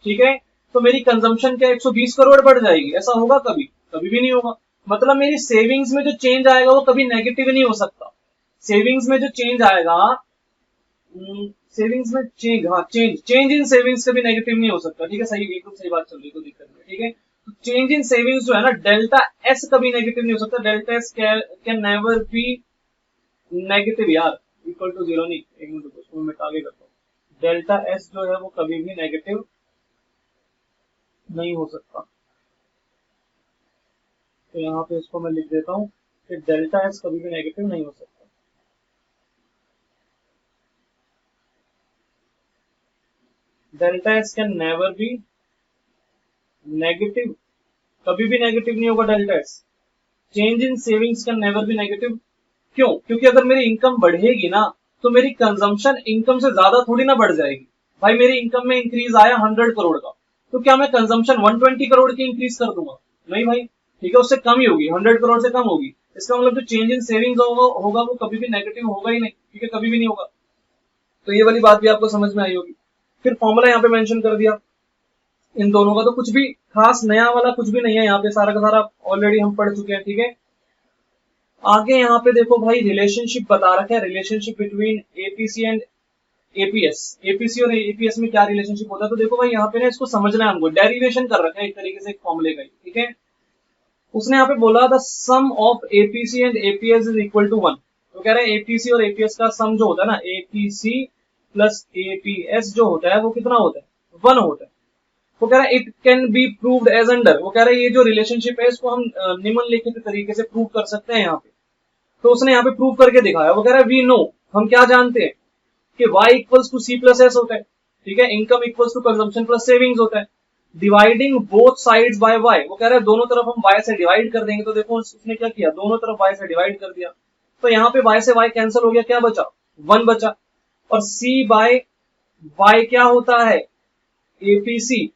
ठीक है, तो मेरी कंजम्पशन क्या 120 करोड़ बढ़ जाएगी, ऐसा होगा कभी, कभी भी नहीं होगा। मतलब मेरी सेविंग्स में जो चेंज आएगा वो कभी नेगेटिव नहीं हो सकता। सेविंग्स में जो चेंज आएगा, सेविंग्स में चेंज, हाँ चेंज, चेंज इन सेविंग्स कभी नेगेटिव नहीं हो सकता, ठीक है, सही, एकदम सही बात चल रही है, कोई दिक्कत नहीं, ठीक है। तो चेंज इन सेविंग्स जो है ना, डेल्टा एस कभी नेगेटिव नहीं हो सकता, delta S can never be negative यार, इक्वल टू जीरो नहीं, एक मिनट रुको, इसको मैं मिटा के करता हूँ। डेल्टा एस जो है वो कभी भी नेगेटिव नहीं हो सकता। तो यहाँ पे इसको मैं लिख देता हूँ कि डेल्टा एस कभी भी नेगेटिव नहीं हो सकता। Delta S can never be negative, कभी भी नेगेटिव नहीं होगा delta S. Change in savings can never be negative, क्यों? क्योंकि अगर मेरी इनकम बढ़ेगी ना तो मेरी कंजम्पशन इनकम से ज्यादा थोड़ी ना बढ़ जाएगी। भाई मेरी इनकम में इंक्रीज आया 100 करोड़ का, तो क्या मैं कंजम्पशन 120 करोड़ की इंक्रीज कर दूंगा? नहीं भाई, ठीक है, उससे कम ही होगी, 100 करोड़ से कम होगी। इसका मतलब जो चेंज इन सेविंग्स होगा वो कभी भी नेगेटिव होगा ही नहीं, ठीक है, कभी भी नहीं होगा। तो ये वाली बात भी आपको समझ में आई होगी। फिर फॉर्मूला यहाँ पे मेंशन कर दिया इन दोनों का, तो कुछ भी खास नया वाला कुछ भी नहीं है यहाँ पे, सारा का सारा ऑलरेडी हम पढ़ चुके हैं, ठीक है। आगे यहाँ पे देखो भाई, रिलेशनशिप बता रखा है, relationship between APC and APS. APC और एपीएस में क्या रिलेशनशिप होता है, तो देखो भाई यहाँ पे ना इसको समझना है हमको, डेरिवेशन कर रखा है एक तरीके से एक फॉर्मूले का, ठीक है। उसने यहाँ पे बोला the sum of APC and APS is equal to 1। तो कह रहा है एपीसी और एपीएस का सम जो होता है ना, एपीसी प्लस एपीएस जो होता है वो कितना होता है? 1 होता है। वो कह रहा है it can be proved as under, वो कह रहा है ये जो रिलेशनशिप है इसको हम निम्नलिखित तरीके से प्रूव कर सकते हैं यहाँ पे। तो उसने यहाँ पे प्रूव करके दिखाया। वो कह रहा है वी नो, हम क्या जानते हैं कि y equals to C plus S होता है, ठीक है। Income equals to consumption plus savings होता है। Dividing both sides by y, वो कह रहा है दोनों तरफ हम y से डिवाइड कर देंगे। तो देखो उसने क्या किया, दोनों तरफ y से डिवाइड कर दिया, तो यहाँ पे y से y कैंसिल हो गया, क्या बचा? 1 बचा। और c बाय y क्या होता है? एपीसी।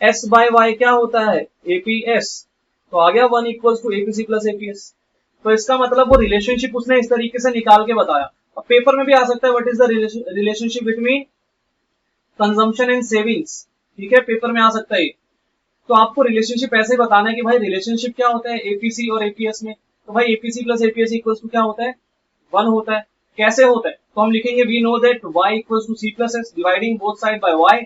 s बाय y क्या होता है? एपीएस। तो आ गया 1 equals to APC plus APS. तो इसका मतलब वो रिलेशनशिप उसने इस तरीके से निकाल के बताया। अब पेपर में भी आ सकता है what is the relationship between consumption and savings, ठीक है, पेपर में आ सकता है। तो आपको रिलेशनशिप ऐसे बताना है कि भाई रिलेशनशिप क्या होता है एपीसी और एपीएस में। तो भाई APC plus APS equals to क्या होता है? 1 होता है। कैसे होता है? तो हम लिखेंगे we know that y equals to C plus S, dividing both side by y।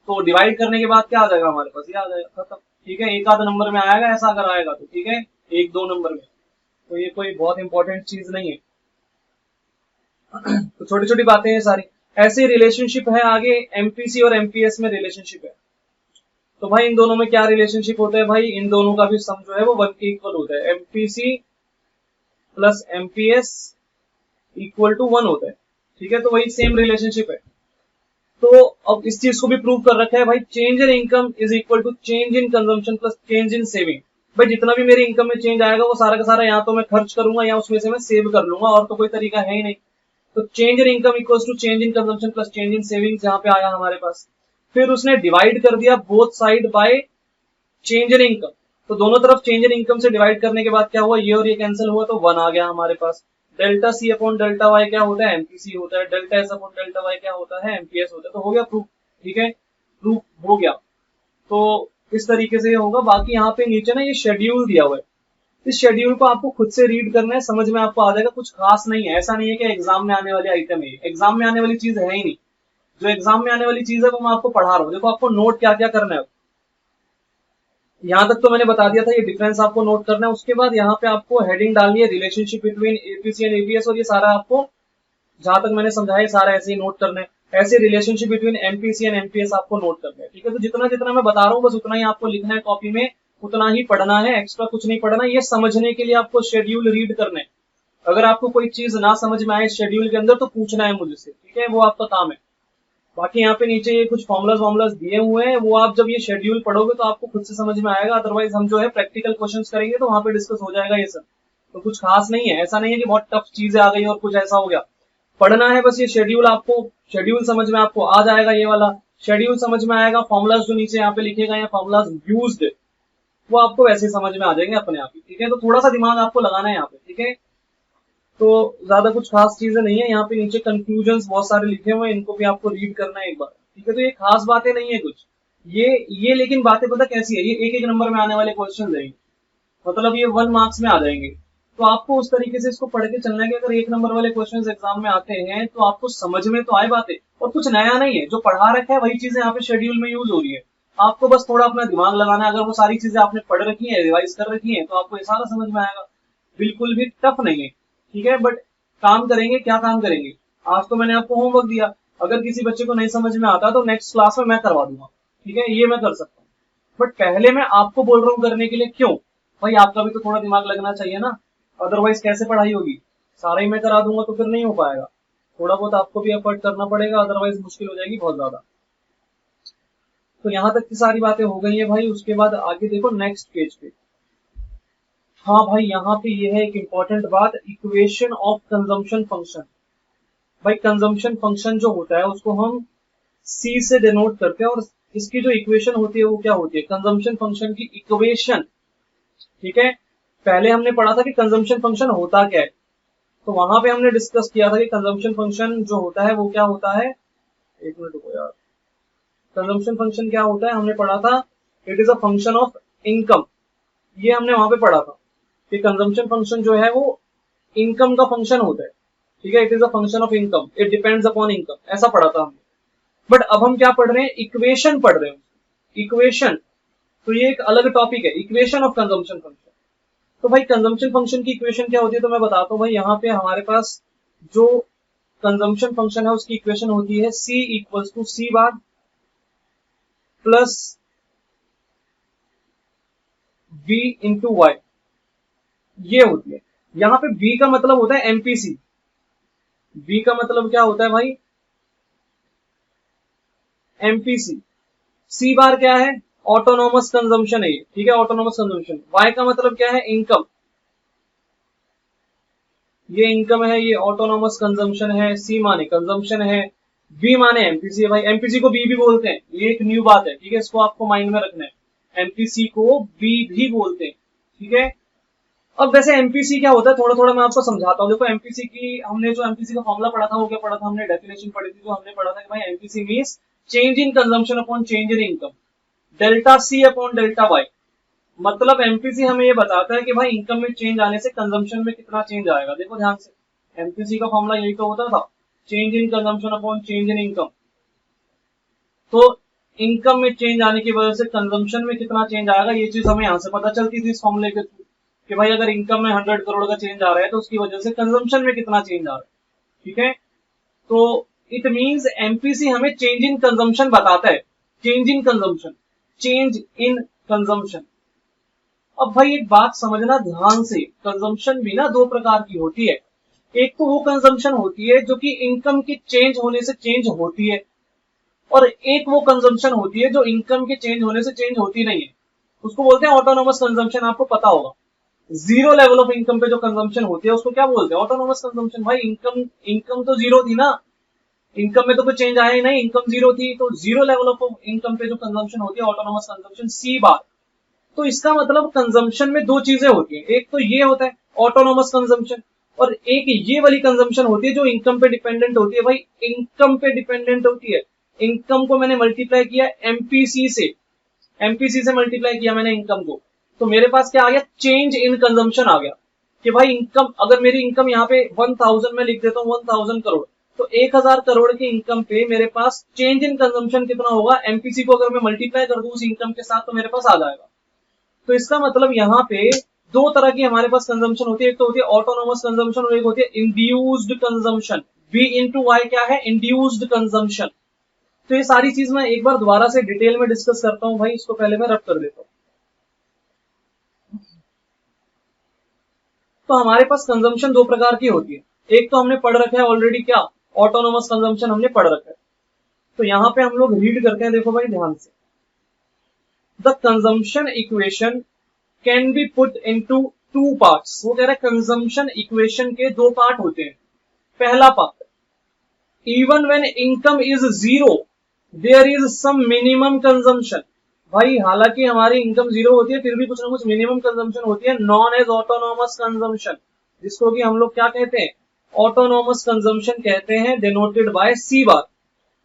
तो डिवाइड करने के बाद क्या आ जाएगा हमारे पास? ये आ जाएगा, खत्म, ठीक है। एक आध नंबर में आएगा ऐसा, अगर आएगा तो ठीक है, 1-2 नंबर में, तो ये कोई बहुत इंपॉर्टेंट चीज नहीं है। तो छोटी छोटी बातें हैं सारी। ऐसी रिलेशनशिप है आगे एमपीसी और एमपीएस में रिलेशनशिप है। तो भाई इन दोनों में क्या रिलेशनशिप होता है? भाई इन दोनों का भी सम जो है वो 1 के इक्वल होता है। MPC plus MPS equal to 1 होता है, ठीक है। तो वही सेम रिलेशनशिप है। तो अब इस चीज को भी प्रूव कर रखा है भाई, change in income is equal to change in consumption plus change in saving. भाई जितना भी मेरी इनकम में चेंज आएगा वो सारा का सारा या तो मैं खर्च करूंगा या उसमें से मैं सेव कर लूंगा, और तो कोई तरीका है ही नहीं। तो change in income equals to change in consumption plus change in savings यहाँ पे आया हमारे पास। फिर उसने डिवाइड कर दिया both side by change in income. तो दोनों तरफ चेंज इन इनकम से डिवाइड करने के बाद क्या हुआ, ये और ये कैंसिल हुआ, तो 1 आ गया हमारे पास। Delta C upon delta Y क्या होता है? एमपीसी होता है। Delta S upon delta Y क्या होता है? एमपीएस होता है। तो हो गया प्रूफ, ठीक है, प्रूफ हो गया। तो इस तरीके से ये होगा। बाकी यहाँ पे नीचे ना ये शेड्यूल दिया हुआ है, इस शेड्यूल को आपको खुद से रीड करना है, समझ में आपको आ जाएगा। कुछ खास नहीं है, ऐसा नहीं है कि एग्जाम में आने वाली आइटम है, एग्जाम में आने वाली चीज है ही नहीं। जो एग्जाम में आने वाली चीज है वो मैं आपको पढ़ा रहा हूँ। देखो आपको नोट क्या क्या करना है, यहाँ तक तो मैंने बता दिया था, ये डिफरेंस आपको नोट करना है। उसके बाद यहाँ पे आपको हेडिंग डालनी है relationship between APC and APS, और ये सारा आपको जहां तक मैंने समझाया सारा ऐसे ही नोट करना है। ऐसे relationship between MPC and MPS आपको नोट करना है, ठीक है। तो जितना जितना मैं बता रहा हूँ बस उतना ही आपको लिखना है कॉपी में, उतना ही पढ़ना है, एक्स्ट्रा कुछ नहीं पढ़ना। ये समझने के लिए आपको शेड्यूल रीड करना है। अगर आपको कोई चीज ना समझ में आए शेड्यूल के अंदर तो पूछना है मुझसे, ठीक है, वो आपका काम है। बाकी यहाँ पे नीचे ये कुछ फॉर्मुलाज वॉर्मुलाज दिए हुए हैं, वो आप जब ये शेड्यूल पढ़ोगे तो आपको खुद से समझ में आएगा। अदरवाइज हम जो है प्रैक्टिकल क्वेश्चंस करेंगे तो वहां पे डिस्कस हो जाएगा ये सब। तो कुछ खास नहीं है, ऐसा नहीं है कि बहुत टफ चीजें आ गई और कुछ ऐसा हो गया। पढ़ना है बस। ये शेड्यूल आपको, शेड्यूल समझ में आपको आ जाएगा, ये वाला शेड्यूल समझ में आएगा। फॉर्मुलाज जो नीचे यहाँ पे लिखे गए हैं, फॉर्मुलाज यूज्ड, वो आपको वैसे समझ में आ जाएंगे अपने आप ही, ठीक है। तो थोड़ा सा दिमाग आपको लगाना है यहाँ पे, ठीक है। तो ज्यादा कुछ खास चीजें नहीं है। यहाँ पे नीचे कंक्लूजन्स बहुत सारे लिखे हुए हैं, इनको भी आपको रीड करना है एक बार, ठीक है। तो ये खास बातें नहीं है कुछ, ये लेकिन बातें पता कैसी है, ये एक एक नंबर में आने वाले क्वेश्चन है, मतलब ये 1 मार्क्स में आ जाएंगे। तो आपको उस तरीके से इसको पढ़ के चलना है कि अगर 1 नंबर वाले क्वेश्चन एग्जाम में आते हैं तो आपको समझ में तो आए बातें, और कुछ नया नहीं है, जो पढ़ा रखा है वही चीजें यहाँ पे शेड्यूल में यूज हो रही है। आपको बस थोड़ा अपना दिमाग लगाना है। अगर वो सारी चीजें आपने पढ़ रखी है, रिवाइज कर रखी है, तो आपको ये सारा समझ में आएगा। बिल्कुल भी टफ नहीं है, ठीक है। बट काम करेंगे, क्या काम करेंगे, आज तो मैंने आपको होमवर्क दिया, अगर किसी बच्चे को नहीं समझ में आता तो नेक्स्ट क्लास में मैं करवा दूंगा, ठीक है, ये मैं कर सकता हूँ। बट पहले मैं आपको बोल रहा हूँ करने के लिए, क्यों भाई? आपका भी तो थोड़ा दिमाग लगना चाहिए ना, अदरवाइज कैसे पढ़ाई होगी? सारा ही मैं करा दूंगा तो फिर नहीं हो पाएगा। थोड़ा बहुत आपको भी एफर्ट करना पड़ेगा, अदरवाइज मुश्किल हो जाएगी बहुत ज्यादा। तो यहां तक की सारी बातें हो गई है भाई। उसके बाद आगे देखो नेक्स्ट पेज पे। हाँ भाई, यहाँ पे ये है एक इंपॉर्टेंट बात, इक्वेशन ऑफ कंजम्पशन फंक्शन। भाई कंजम्पशन फंक्शन जो होता है उसको हम सी से डिनोट करते हैं, और इसकी जो इक्वेशन होती है वो क्या होती है, कंजम्पशन फंक्शन की इक्वेशन। ठीक है, पहले हमने पढ़ा था कि कंजम्पशन फंक्शन होता क्या है, तो वहां पे हमने डिस्कस किया था कि कंजम्पशन फंक्शन जो होता है वो क्या होता है। एक मिनट रुको यार, कंजम्पशन फंक्शन क्या होता है हमने पढ़ा था, it is a function of income. ये हमने वहां पे पढ़ा था कि कंजम्पशन फंक्शन जो है वो इनकम का फंक्शन होता है। ठीक है, it is a function of income, it depends upon income, ऐसा पढ़ा था हमने। बट अब हम क्या पढ़ रहे हैं, इक्वेशन पढ़ रहे हैं, इक्वेशन। तो ये एक अलग टॉपिक है, इक्वेशन ऑफ कंजम्पशन फंक्शन। तो भाई कंजम्पशन फंक्शन की इक्वेशन क्या होती है, तो मैं बताता हूँ भाई। यहाँ पे हमारे पास जो कंजम्पशन फंक्शन है उसकी इक्वेशन होती है C equals to C bar plus V into Y, ये होती है। यहाँ पे V का मतलब होता है MPC। V का मतलब क्या होता है भाई, MPC। C बार क्या है, ऑटोनोमस कंजम्पशन है ये। ठीक है, ऑटोनोमस कंजम्पशन। Y का मतलब क्या है, इनकम। ये इनकम है, ये ऑटोनोमस कंजम्पशन है। C माने कंजम्पशन है, V माने एमपीसी है। भाई एमपीसी को B भी बोलते हैं, ये एक न्यू बात है। ठीक है, इसको आपको माइंड में रखना है, एमपीसी को B भी बोलते हैं। ठीक है, अब वैसे एमपीसी क्या होता है थोड़ा थोड़ा मैं आपको समझाता हूँ। देखो एमपीसी की, हमने जो एमपीसी का फॉर्मूला पढ़ा था वो क्या पढ़ा था, हमने डेफिनेशन पढ़ी थी। जो हमने पढ़ा था कि भाई MPC means change in consumption upon change in income, delta C upon delta Y. मतलब एमपीसी हमें ये बताता है कि भाई इनकम में चेंज आने से कंजम्पशन में कितना चेंज आएगा। देखो ध्यान से, एमपीसी का फॉर्मूला यही तो होता था, change in consumption upon change in income. तो इनकम में चेंज आने की वजह से कंजम्पशन में कितना चेंज आएगा, ये चीज हमें यहां से पता चलती थी इस फॉर्मूले के थ्रू, कि भाई अगर इनकम में 100 करोड़ का चेंज आ रहा है तो उसकी वजह से कंजम्पशन में कितना चेंज आ रहा है। ठीक है, तो इट मींस एमपीसी हमें चेंज इन कंजम्पशन बताता है, change in consumption, change in consumption. अब भाई एक बात समझना ध्यान से, कंजम्पशन भी ना दो प्रकार की होती है। एक तो वो कंजम्पशन होती है जो कि इनकम के चेंज होने से चेंज होती है, और एक वो कंजम्पशन होती है जो इनकम के चेंज होने से चेंज होती नहीं है। उसको बोलते हैं ऑटोनोमस कंजम्पशन, आपको पता होगा। जीरो लेवल ऑफ इनकम पे जो कंजम्पशन होती है उसको क्या बोलते हैं, ऑटोनोमस कंजम्पशन। भाई इनकम इनकम तो जीरो थी ना, इनकम में तो कुछ चेंज आया ही नहीं, इनकम जीरो थी, तो जीरो लेवल ऑफ इनकम पे जो कंजम्पशन होती है ऑटोनोमस कंजम्पशन C बार। तो इसका मतलब कंजम्पशन में दो चीजें होती है, एक तो ये होता है ऑटोनोमस कंजम्पशन, और एक ये वाली कंजम्पशन होती है जो इनकम पे डिपेंडेंट होती है। भाई इनकम पे डिपेंडेंट होती है, इनकम को मैंने मल्टीप्लाई किया एमपीसी से, एमपीसी से मल्टीप्लाई किया मैंने इनकम को, तो मेरे पास क्या आ गया, चेंज इन कंजम्पशन आ गया। कि भाई इनकम, अगर मेरी इनकम यहाँ पे 1000 में लिख देता हूँ, 1000 करोड़, तो 1000 करोड़ की इनकम पे मेरे पास चेंज इन कंजम्पशन कितना होगा, एमपीसी को अगर मैं मल्टीप्लाई कर दूं उस इनकम के साथ तो मेरे पास आ जाएगा। तो इसका मतलब यहाँ पे दो तरह की हमारे पास कंजम्पशन होती है, एक तो होती है ऑटोनोमस कंजम्पशन और एक होती है induced consumption. V into Y क्या है, इंड्यूस्ड कंजम्पशन। तो ये सारी चीज मैं एक बार दोबारा से डिटेल में डिस्कस करता हूं भाई, इसको पहले मैं रब कर देता हूं। तो हमारे पास कंजम्पशन दो प्रकार की होती है, एक तो हमने पढ़ रखा है ऑलरेडी, क्या, ऑटोनोमस कंजम्पशन हमने पढ़ रखा है। तो यहां पे हम लोग रीड करते हैं, देखो भाई ध्यान से, the consumption equation can be put into two parts. वो कह रहा है कंजम्पशन इक्वेशन के दो पार्ट होते हैं। पहला part, even when income is zero there is some minimum consumption. भाई हालांकि हमारी इनकम जीरो होती है फिर भी कुछ ना कुछ मिनिमम कंजम्पशन होती है, नॉन एज ऑटोनोमस कंजम्पशन, जिसको कि हम लोग क्या कहते हैं, ऑटोनोमस कंजम्पशन कहते हैं, denoted by C bar,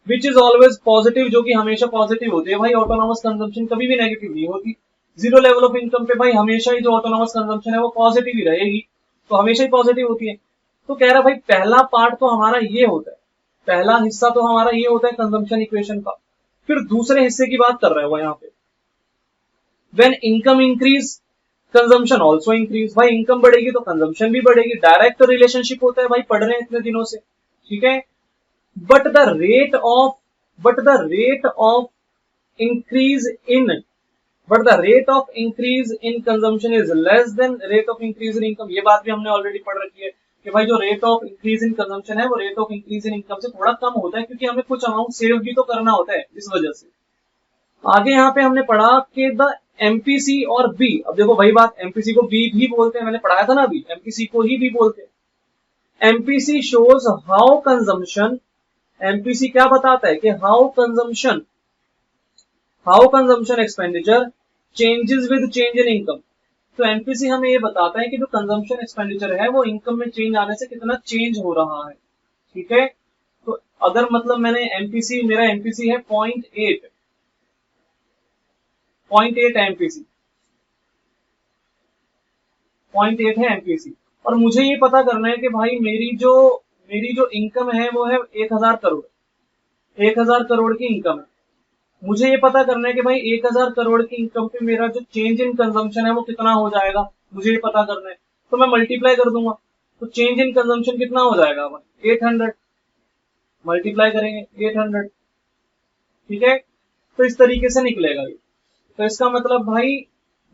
which is always positive, जो कि हमेशा पॉजिटिव होती है। भाई ऑटोनोमस कंजम्पशन कभी भी नेगेटिव नहीं होती। जीरो लेवल ऑफ इनकम पे भाई हमेशा ही जो ऑटोनोमस कंजम्पशन है वो पॉजिटिव ही रहेगी, तो हमेशा ही पॉजिटिव होती है। तो कह रहा है भाई पहला पार्ट तो हमारा ये होता है, पहला हिस्सा तो हमारा ये होता है कंजम्पशन इक्वेशन का। फिर दूसरे हिस्से की बात कर रहा है वो यहाँ पे, when income increase consumption also increase. भाई इनकम बढ़ेगी तो कंजम्पशन भी बढ़ेगी, डायरेक्ट रिलेशनशिप होता है भाई, पढ़ रहे हैं इतने दिनों से। ठीक है, but the rate of but the rate of increase in but the rate of increase in consumption is less than rate of increase in income. ये बात भी हमने ऑलरेडी पढ़ रखी है कि भाई जो rate of increase in consumption है वो rate of increase in income से थोड़ा कम होता है, क्योंकि हमें कुछ अमाउंट सेव भी तो करना होता है इस वजह से। आगे यहाँ पे हमने पढ़ा कि द एमपीसी और बी, अब देखो वही बात, एमपीसी को बी भी बोलते हैं, मैंने पढ़ाया था ना अभी, एमपीसी को ही भी बोलते हैं। MPC shows how consumption, MPC क्या बताता है कि how consumption expenditure changes with change in income. तो एमपीसी हमें ये बताता है कि जो कंजम्पशन एक्सपेंडिचर है वो इनकम में चेंज आने से कितना चेंज हो रहा है, ठीक है। तो अगर मतलब मैंने एमपीसी, मेरा एमपीसी है 0.8 है एमपीसी, 0.8 है एमपीसी, और मुझे ये पता करना है कि भाई मेरी जो इनकम है वो है 1000 करोड़, 1000 करोड़ की इनकम है। मुझे ये पता करना है कि भाई 1000 करोड़ की इनकम पे मेरा जो चेंज इन कंजम्पशन है वो कितना हो जाएगा, मुझे ये पता करना है। तो मैं मल्टीप्लाई कर दूंगा, तो चेंज इन कंजम्पशन कितना हो जाएगा, 800, मल्टीप्लाई करेंगे 800, ठीक है। तो इस तरीके से निकलेगा ये। तो इसका मतलब भाई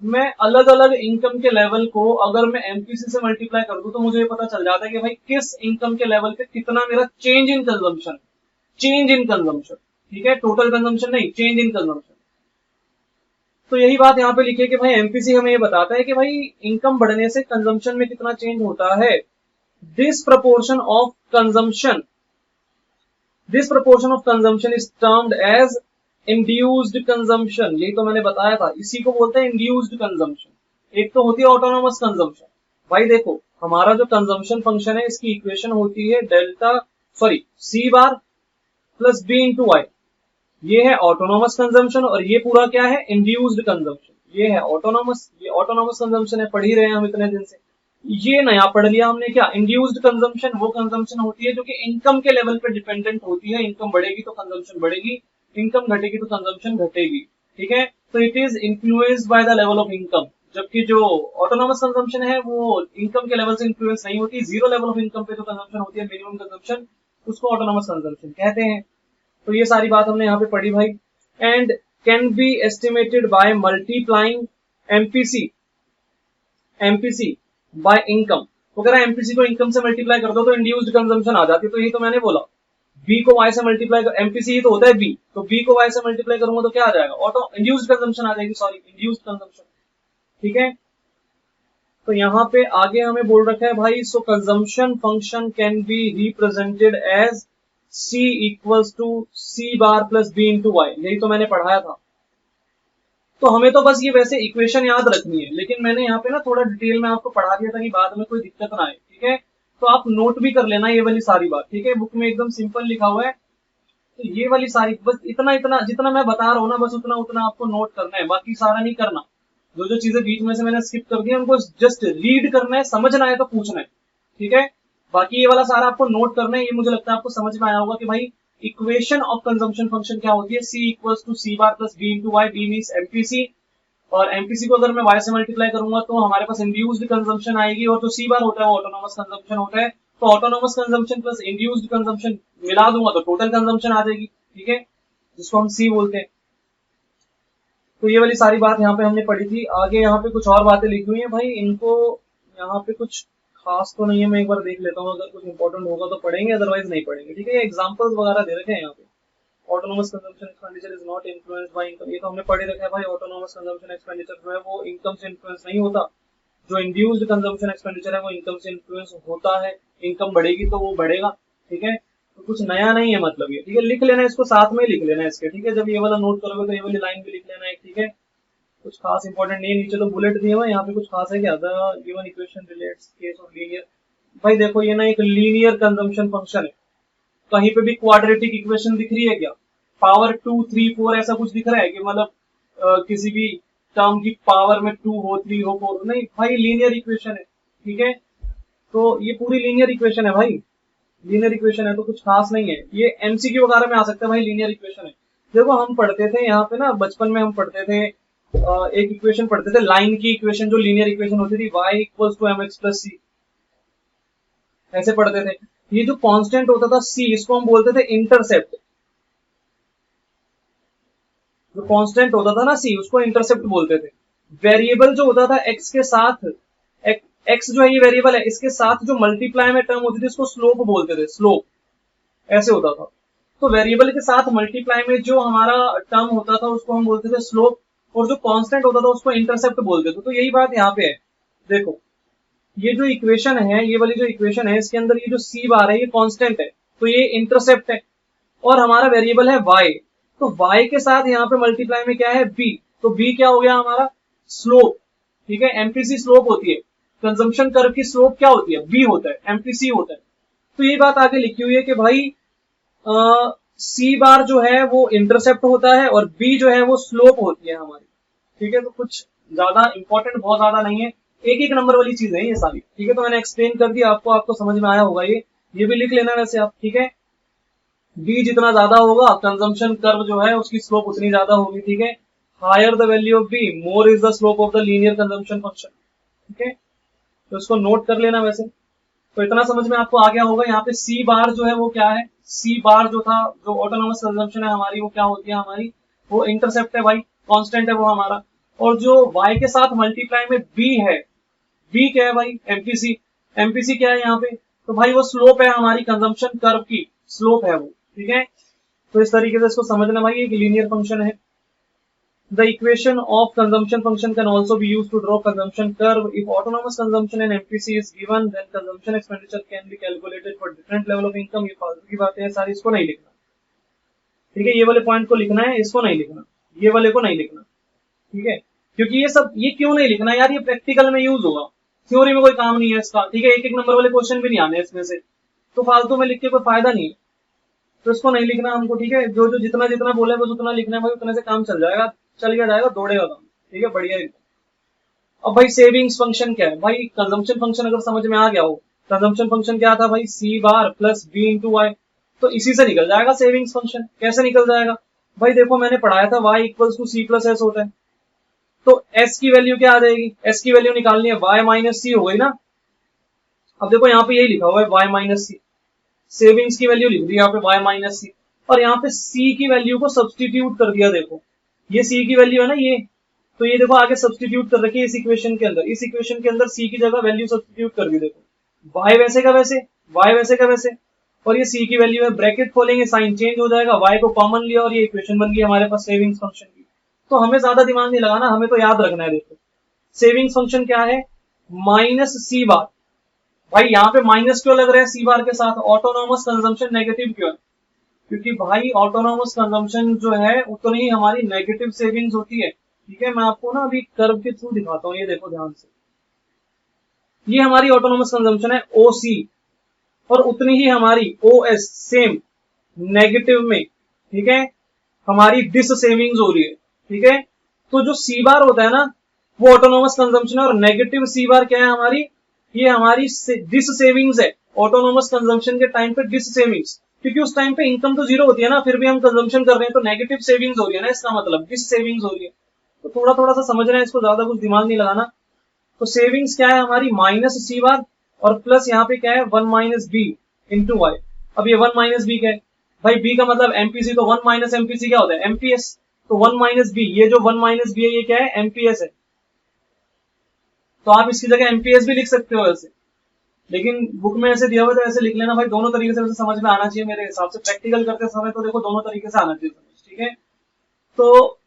मैं अलग अलग इनकम के लेवल को अगर मैं एमपीसी से मल्टीप्लाई कर दूं तो मुझे ये पता चल जाता है कि भाई किस इनकम के लेवल पे कितना मेरा change in consumption, change in consumption, ठीक है, टोटल कंजम्पशन नहीं, चेंज इन कंजम्पशन। तो यही बात यहाँ पे लिखी है कि भाई एमपीसी हमें ये बताता है कि भाई इनकम बढ़ने से कंजम्पशन में कितना चेंज होता है। This proportion of consumption, this proportion of consumption is termed as induced consumption, यही तो मैंने बताया था, इसी को बोलते हैं इंड्यूस्ड कंजम्पशन। एक तो होती है ऑटोनोमस कंजम्पशन। भाई देखो हमारा जो कंजम्पशन फंक्शन है इसकी इक्वेशन होती है सी bar plus B into Y, ये है ऑटोनोमस कंजम्पशन, और ये पूरा क्या है, इंड्यूस्ड कंजम्पशन, ये है ऑटोनोमस, ये ऑटोनोमस कंजम्पशन है, पढ़ ही रहे हैं हम इतने दिन से। ये नया पढ़ लिया हमने, क्या इंड्यूस्ड कंजम्पशन, वो कंजम्पशन होती है जो कि इनकम के लेवल पे डिपेंडेंट होती है, इनकम बढ़ेगी तो कंजम्पशन बढ़ेगी, इनकम घटेगी तो कंजम्पशन घटेगी, ठीक है। तो it is influenced by the level of income, जबकि जो ऑटोनोमस कंजम्पशन है वो इनकम के लेवल से इन्फ्लुएंस नहीं होती, जीरो लेवल ऑफ इनकम पे जो कंजम्पशन होती है, मिनिमम कंजम्पशन, उसको ऑटोनोमस कंजम्पशन कहते हैं। तो ये सारी बात हमने यहाँ पे पढ़ी भाई। And can be estimated by multiplying MPC by income. तो अगर एमपीसी को इनकम से मल्टीप्लाई कर दो तो इंड्यूस्ड कंजम्पशन आ जाती है। तो यही तो मैंने बोला, बी को वाई से मल्टीप्लाई कर, एमपीसी ही तो होता है बी, तो बी को वाई से मल्टीप्लाई करूंगा तो क्या आ जाएगा, ऑटो इंड्यूस्ड कंजम्पशन आ जाएगी, सॉरी इंड्यूस्ड कंजम्पशन, ठीक है। तो यहाँ पे आगे हमें बोल रखा है भाई, so consumption function can be represented as C equals to C bar plus B into Y, यही तो मैंने पढ़ाया था। तो हमें तो बस ये वैसे इक्वेशन याद रखनी है, लेकिन मैंने यहाँ पे ना थोड़ा डिटेल में आपको पढ़ा दिया था कि बाद में कोई दिक्कत ना आए, ठीक है। तो आप नोट भी कर लेना ये वाली सारी बात, ठीक है, बुक में एकदम सिंपल लिखा हुआ है। तो ये वाली सारी बस इतना इतना जितना मैं बता रहा हूँ ना, बस उतना उतना आपको नोट करना है, बाकी सारा नहीं करना। जो जो चीजें बीच में से मैंने स्किप कर दी उनको जस्ट रीड करना है, समझना है तो पूछना है, ठीक है। बाकी ये वाला सारा आपको नोट करना है। ये मुझे लगता है आपको समझ में आया होगा कि भाई इक्वेशन ऑफ कंजम्पशन फंक्शन क्या होती है, C equals to C bar plus B into Y, B means MPC, और एमपीसी को अगर मैं वाई से मल्टीप्लाई करूंगा तो हमारे पास इंड्यूस्ड कंजम्पशन आएगी, और जो C बार होता है वो ऑटोनोमस कंजम्पशन होता है। तो autonomous consumption plus induced consumption मिला दूंगा तो टोटल कंजम्पशन आ जाएगी, ठीक है, जिसको हम C बोलते हैं। तो ये वाली सारी बात यहाँ पे हमने पढ़ी थी। आगे यहाँ पे कुछ और बातें लिखी हुई है भाई, इनको यहाँ पे कुछ खास तो नहीं है, मैं एक बार देख लेता हूँ, अगर कुछ इंपॉर्टेंट होगा तो पढ़ेंगे, अदरवाइज नहीं पढ़ेंगे, ठीक है। एग्जांपल्स वगैरह दे रखे हैं यहाँ पे। Autonomous consumption expenditure is not influenced by income, ये तो हमने पढ़े रखा है भाई। ऑटोनोमस कंजम्पशन एक्सपेंडिचर जो है वो इनकम से इन्फ्लुएंस नहीं होता, जो इंड्यूस्ड कंजम्पशन एक्सपेंडिचर है वो इनकम से इन्फ्लुएंस होता है, इनकम बढ़ेगी तो वो बढ़ेगा, ठीक है। तो कुछ नया नहीं है मतलब ये, ठीक है, लिख लेना इसको, साथ में लिख लेना इसके, ठीक है। जब ये वाला नोट करोगे तो ये वाली लाइन भी लिख लेना एक, ठीक है। कुछ खास इंपॉर्टेंट नहीं है, नीचे तो बुलेट दिए हुए, यहाँ पे कुछ खास है क्या, the given equation relates case of linear. भाई देखो ये ना एक लीनियर कंजम्पशन फंक्शन है, कहीं पे भी क्वाड्रेटिक इक्वेशन दिख रही है क्या, पावर 2 3 4 ऐसा कुछ दिख रहा है कि मतलब किसी भी टर्म की पावर में 2 हो 3 हो 4, नहीं भाई लीनियर इक्वेशन है, ठीक है। तो ये पूरी लीनियर इक्वेशन है भाई, लीनियर इक्वेशन है, तो कुछ खास नहीं है। ये एमसीक्यू वगैरह में आ सकता है भाई, लीनियर इक्वेशन है। देखो हम पढ़ते थे यहाँ पे ना, बचपन में हम पढ़ते थे एक इक्वेशन पढ़ते थे, लाइन की इक्वेशन जो लीनियर इक्वेशन होती थी, y equals to mx plus c, ऐसे पढ़ते थे। ये जो कांस्टेंट होता था c, इसको हम बोलते थे इंटरसेप्ट। जो कांस्टेंट होता था ना c, उसको इंटरसेप्ट बोलते थे। वेरिएबल जो होता था x के साथ, x जो है ये वेरिएबल है, इसके साथ जो मल्टीप्लाई में टर्म होती थी उसको स्लोप बोलते थे, स्लोप ऐसे होता था। तो वेरिएबल के साथ मल्टीप्लाई में जो हमारा टर्म होता था उसको हम बोलते थे स्लोप, और जो कांस्टेंट होता था उसको इंटरसेप्ट बोलते थे। तो यही बात यहाँ पे है, देखो ये जो इक्वेशन है, ये वाली जो इक्वेशन है, इसके अंदर ये जो सी बार है ये कांस्टेंट है, तो ये इंटरसेप्ट है, और हमारा वेरिएबल है y। तो y के साथ यहाँ पे मल्टीप्लाई में क्या है b, तो b क्या हो गया हमारा स्लोप, ठीक है। एमपीसी स्लोप होती है, कंजम्पशन कर्व की स्लोप क्या होती है, b होता है, एमपीसी होता है। तो ये बात आगे लिखी हुई है कि भाई सी बार जो है वो इंटरसेप्ट होता है और बी जो है वो स्लोप होती है हमारी, ठीक है। तो कुछ ज्यादा इंपॉर्टेंट बहुत ज्यादा नहीं है, एक एक नंबर वाली चीज है ये सारी, ठीक है। तो मैंने एक्सप्लेन कर दिया आपको, आपको समझ में आया होगा ये भी लिख लेना वैसे आप, ठीक है। बी जितना ज्यादा होगा कंजम्पशन कर्व जो है उसकी स्लोप उतनी ज्यादा होगी, ठीक है। Higher the value of B more is the slope of the linear consumption function, ठीक है। तो इसको नोट कर लेना वैसे। तो इतना समझ में आपको आ गया होगा। यहाँ पे सी बार जो है वो क्या है, सी बार जो था, जो ऑटोनोमस कंजम्पशन है हमारी, वो क्या होती है हमारी, वो इंटरसेप्ट है भाई, कांस्टेंट है वो हमारा। और जो y के साथ मल्टीप्लाई में b है, b क्या है भाई, एमपीसी। एमपीसी क्या है यहाँ पे, तो भाई वो स्लोप है हमारी कंजम्पशन कर्व की, स्लोप है वो, ठीक है। तो इस तरीके से इसको समझना भाई, एक लीनियर फंक्शन है। The equation of consumption function can also be used to draw consumption curve. If autonomous consumption and MPC is given, then consumption expenditure can be calculated for different level of income. ये फालतू की बातें हैं सारी, इसको नहीं लिखना, ठीक है। ये वाले पॉइंट को लिखना है, इसको नहीं लिखना, ये वाले को नहीं लिखना, ठीक है। क्योंकि ये सब, ये क्यों नहीं लिखना यार, ये प्रैक्टिकल में यूज होगा, थ्योरी में कोई काम नहीं है इसका, ठीक है। एक एक नंबर वाले क्वेश्चन भी नहीं आने इसमें से, तो फालतू में लिख के कोई फायदा नहीं है, तो इसको नहीं लिखना हमको, ठीक है। जो जो जितना जितना बोले बस उतना लिखना है भाई, उतने से काम चल जाएगा, चल गया जाएगा, दौड़ेगा काम, ठीक है, बढ़िया एकदम। अब भाई सेविंग्स फंक्शन क्या है भाई, कंजम्पशन फंक्शन अगर समझ में आ गया हो, कंजम्पशन फंक्शन क्या था भाई, सी bar plus B into Y, तो इसी से निकल जाएगा सेविंग्स फंक्शन। कैसे निकल जाएगा भाई, देखो मैंने पढ़ाया था y equals to C plus S होता है, तो s की वैल्यू क्या आ जाएगी, s की वैल्यू निकालनी है, y माइनस सी हो गई ना। अब देखो यहाँ पे यही लिखा हुआ है y माइनस सी, सेविंग्स की वैल्यू लिख दी यहाँ पे y माइनस सी, और यहाँ पे c की वैल्यू को सब्सटीट्यूट कर दिया। देखो ये c की वैल्यू है ना ये, तो ये देखो आगे सब्सटीट्यूट कर रखी है इस इक्वेशन के अंदर, इस इक्वेशन के अंदर c की जगह वैल्यू सब्सटीट्यूट कर दी। देखो y वैसे का वैसे, y वैसे का वैसे, और ये c की वैल्यू है, ब्रैकेट खोलेंगे साइन चेंज हो जाएगा, y को कॉमन लिया और ये इक्वेशन बन गई हमारे पास सेविंग्स फंक्शन की। तो हमें ज्यादा दिमाग नहीं लगाना, हमें तो याद रखना है। देखो सेविंग्स फंक्शन क्या है, माइनस सी बार। भाई यहाँ पे माइनस क्यों लग रहा है सी बार के साथ, ऑटोनोमस कंजम्पशन नेगेटिव क्यों है, क्योंकि भाई ऑटोनोमस कंजम्पशन जो है उतनी ही हमारी नेगेटिव सेविंग्स होती है, ठीक है। मैं आपको ना अभी कर्व के थ्रू दिखाता हूँ, ये देखो ध्यान से, ये हमारी ऑटोनोमस कंजम्पशन है ओसी, और उतनी ही हमारी ओएस सेम नेगेटिव में, ठीक है, हमारी डिस सेविंग्स हो रही है, ठीक है। तो जो सी बार होता है ना वो ऑटोनोमस कंजम्पशन है, और नेगेटिव सी बार क्या है हमारी, ये हमारी डिस सेविंग्स है, ऑटोनोमस कंजम्पशन के टाइम पे डिस सेविंग्स, क्योंकि उस टाइम पे इनकम तो जीरो होती है ना, फिर भी हम कंजम्पशन कर रहे हैं, तो नेगेटिव सेविंग्स हो रही है ना, इसका मतलब डिस सेविंग्स हो रही है। तो थोड़ा थोड़ा सा समझ रहे हैं इसको, ज्यादा कुछ दिमाग नहीं लगाना। तो सेविंग्स क्या है हमारी, माइनस सी बार और प्लस यहाँ पे क्या है 1 माइनस बी इंटू वाई। अब ये 1 माइनस बी क्या है भाई, बी का मतलब एमपीसी, तो 1 माइनस एमपीसी क्या होता है, एमपीएस। तो 1 माइनस बी, ये जो 1 माइनस बी है ये क्या है, एमपीएस है। तो आप इसकी जगह एमपीएस भी लिख सकते हो वैसे, लेकिन बुक में ऐसे दिया हुआ है तो ऐसे लिख लेना भाई, दोनों तरीके से वैसे समझ में आना चाहिए मेरे हिसाब से, प्रैक्टिकल करते समय तो देखो दोनों तरीके से आना चाहिए समझ, ठीक है। तो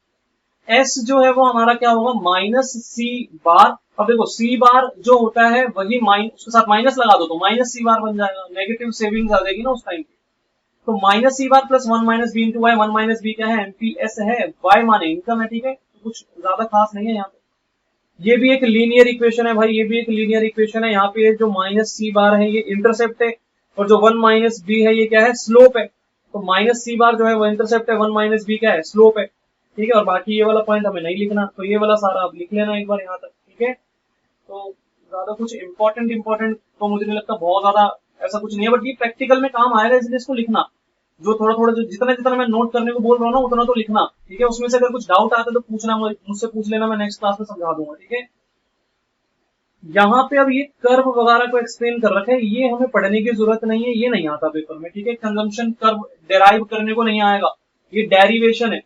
एस जो है वो हमारा क्या होगा, माइनस सी बार। अब देखो सी बार जो होता है वही उसके साथ माइनस लगा दो तो माइनस सी बार बन जाएगा, नेगेटिव सेविंग्स आ जाएगी ना उस टाइम पे। तो minus C bar plus 1 minus B into Y, 1 minus B क्या है, एमपीएस है, वाई माने इनकम है, ठीक है। तो कुछ ज्यादा खास नहीं है यहाँ पे। ये भी एक लीनियर इक्वेशन है भाई, ये भी एक लीनियर इक्वेशन है। यहाँ पे जो माइनस सी बार है ये इंटरसेप्ट है, और जो 1 माइनस बी है ये क्या है, स्लोप है। तो माइनस सी बार जो है वो इंटरसेप्ट है, 1 माइनस बी क्या है, स्लोप है, ठीक है। और बाकी ये वाला पॉइंट हमें नहीं लिखना, तो ये वाला सारा आप लिख लेना एक बार यहाँ तक, ठीक है। तो ज्यादा कुछ इंपॉर्टेंट तो मुझे नहीं लगता, बहुत ज्यादा ऐसा कुछ नहीं है, बट ये प्रैक्टिकल में काम आएगा, इसलिए इसको लिखना। जो थोड़ा थोड़ा जो जितना जितना मैं नोट करने को बोल रहा हूँ ना उतना तो लिखना, ठीक है। उसमें से अगर कुछ डाउट आता है तो पूछना, मुझसे पूछ लेना, मैं नेक्स्ट क्लास में समझा दूंगा, ठीक है। यहाँ पे अब ये कर्व वगैरह को एक्सप्लेन कर रखा है, ये हमें पढ़ने की जरूरत नहीं है, ये नहीं आता पेपर में, ठीक है। कंजम्पशन कर्व डेराइव करने को नहीं आएगा, ये डेरिवेशन है,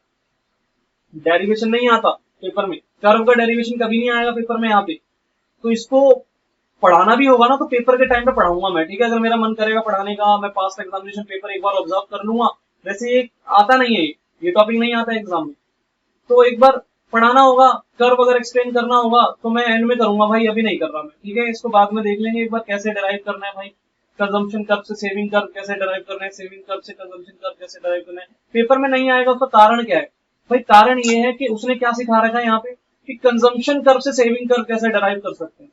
डेरिवेशन नहीं आता पेपर में, कर्व का डेरिवेशन कभी नहीं आएगा पेपर में यहाँ पे। तो इसको पढ़ाना भी होगा ना तो पेपर के टाइम पे पढ़ाऊंगा मैं, ठीक है। अगर मेरा मन करेगा पढ़ाने का, मैं पास्ट एग्जामिनेशन पेपर एक बार ऑब्जर्व कर लूंगा, वैसे ये आता नहीं है, ये टॉपिक नहीं आता एग्जाम में, तो एक बार पढ़ाना होगा, कर्व अगर एक्सप्लेन करना होगा तो मैं एंड में करूंगा भाई, अभी नहीं कर रहा मैं, ठीक है। इसको बाद में देख लेंगे एक बार कैसे डिराइव करना है भाई, कंजम्पशन कर्व से सेविंग कर्व कैसे डिराइव करना है, सेविंग कर्व से कंजम्पशन कर्व कैसे डिराइव करना है। पेपर में नहीं आएगा उसका कारण क्या है भाई, कारण ये है कि उसने क्या सिखा रखा है यहाँ पे कि कंजम्पशन कर्व से सेविंग कर्व कैसे डिराइव कर सकते हैं।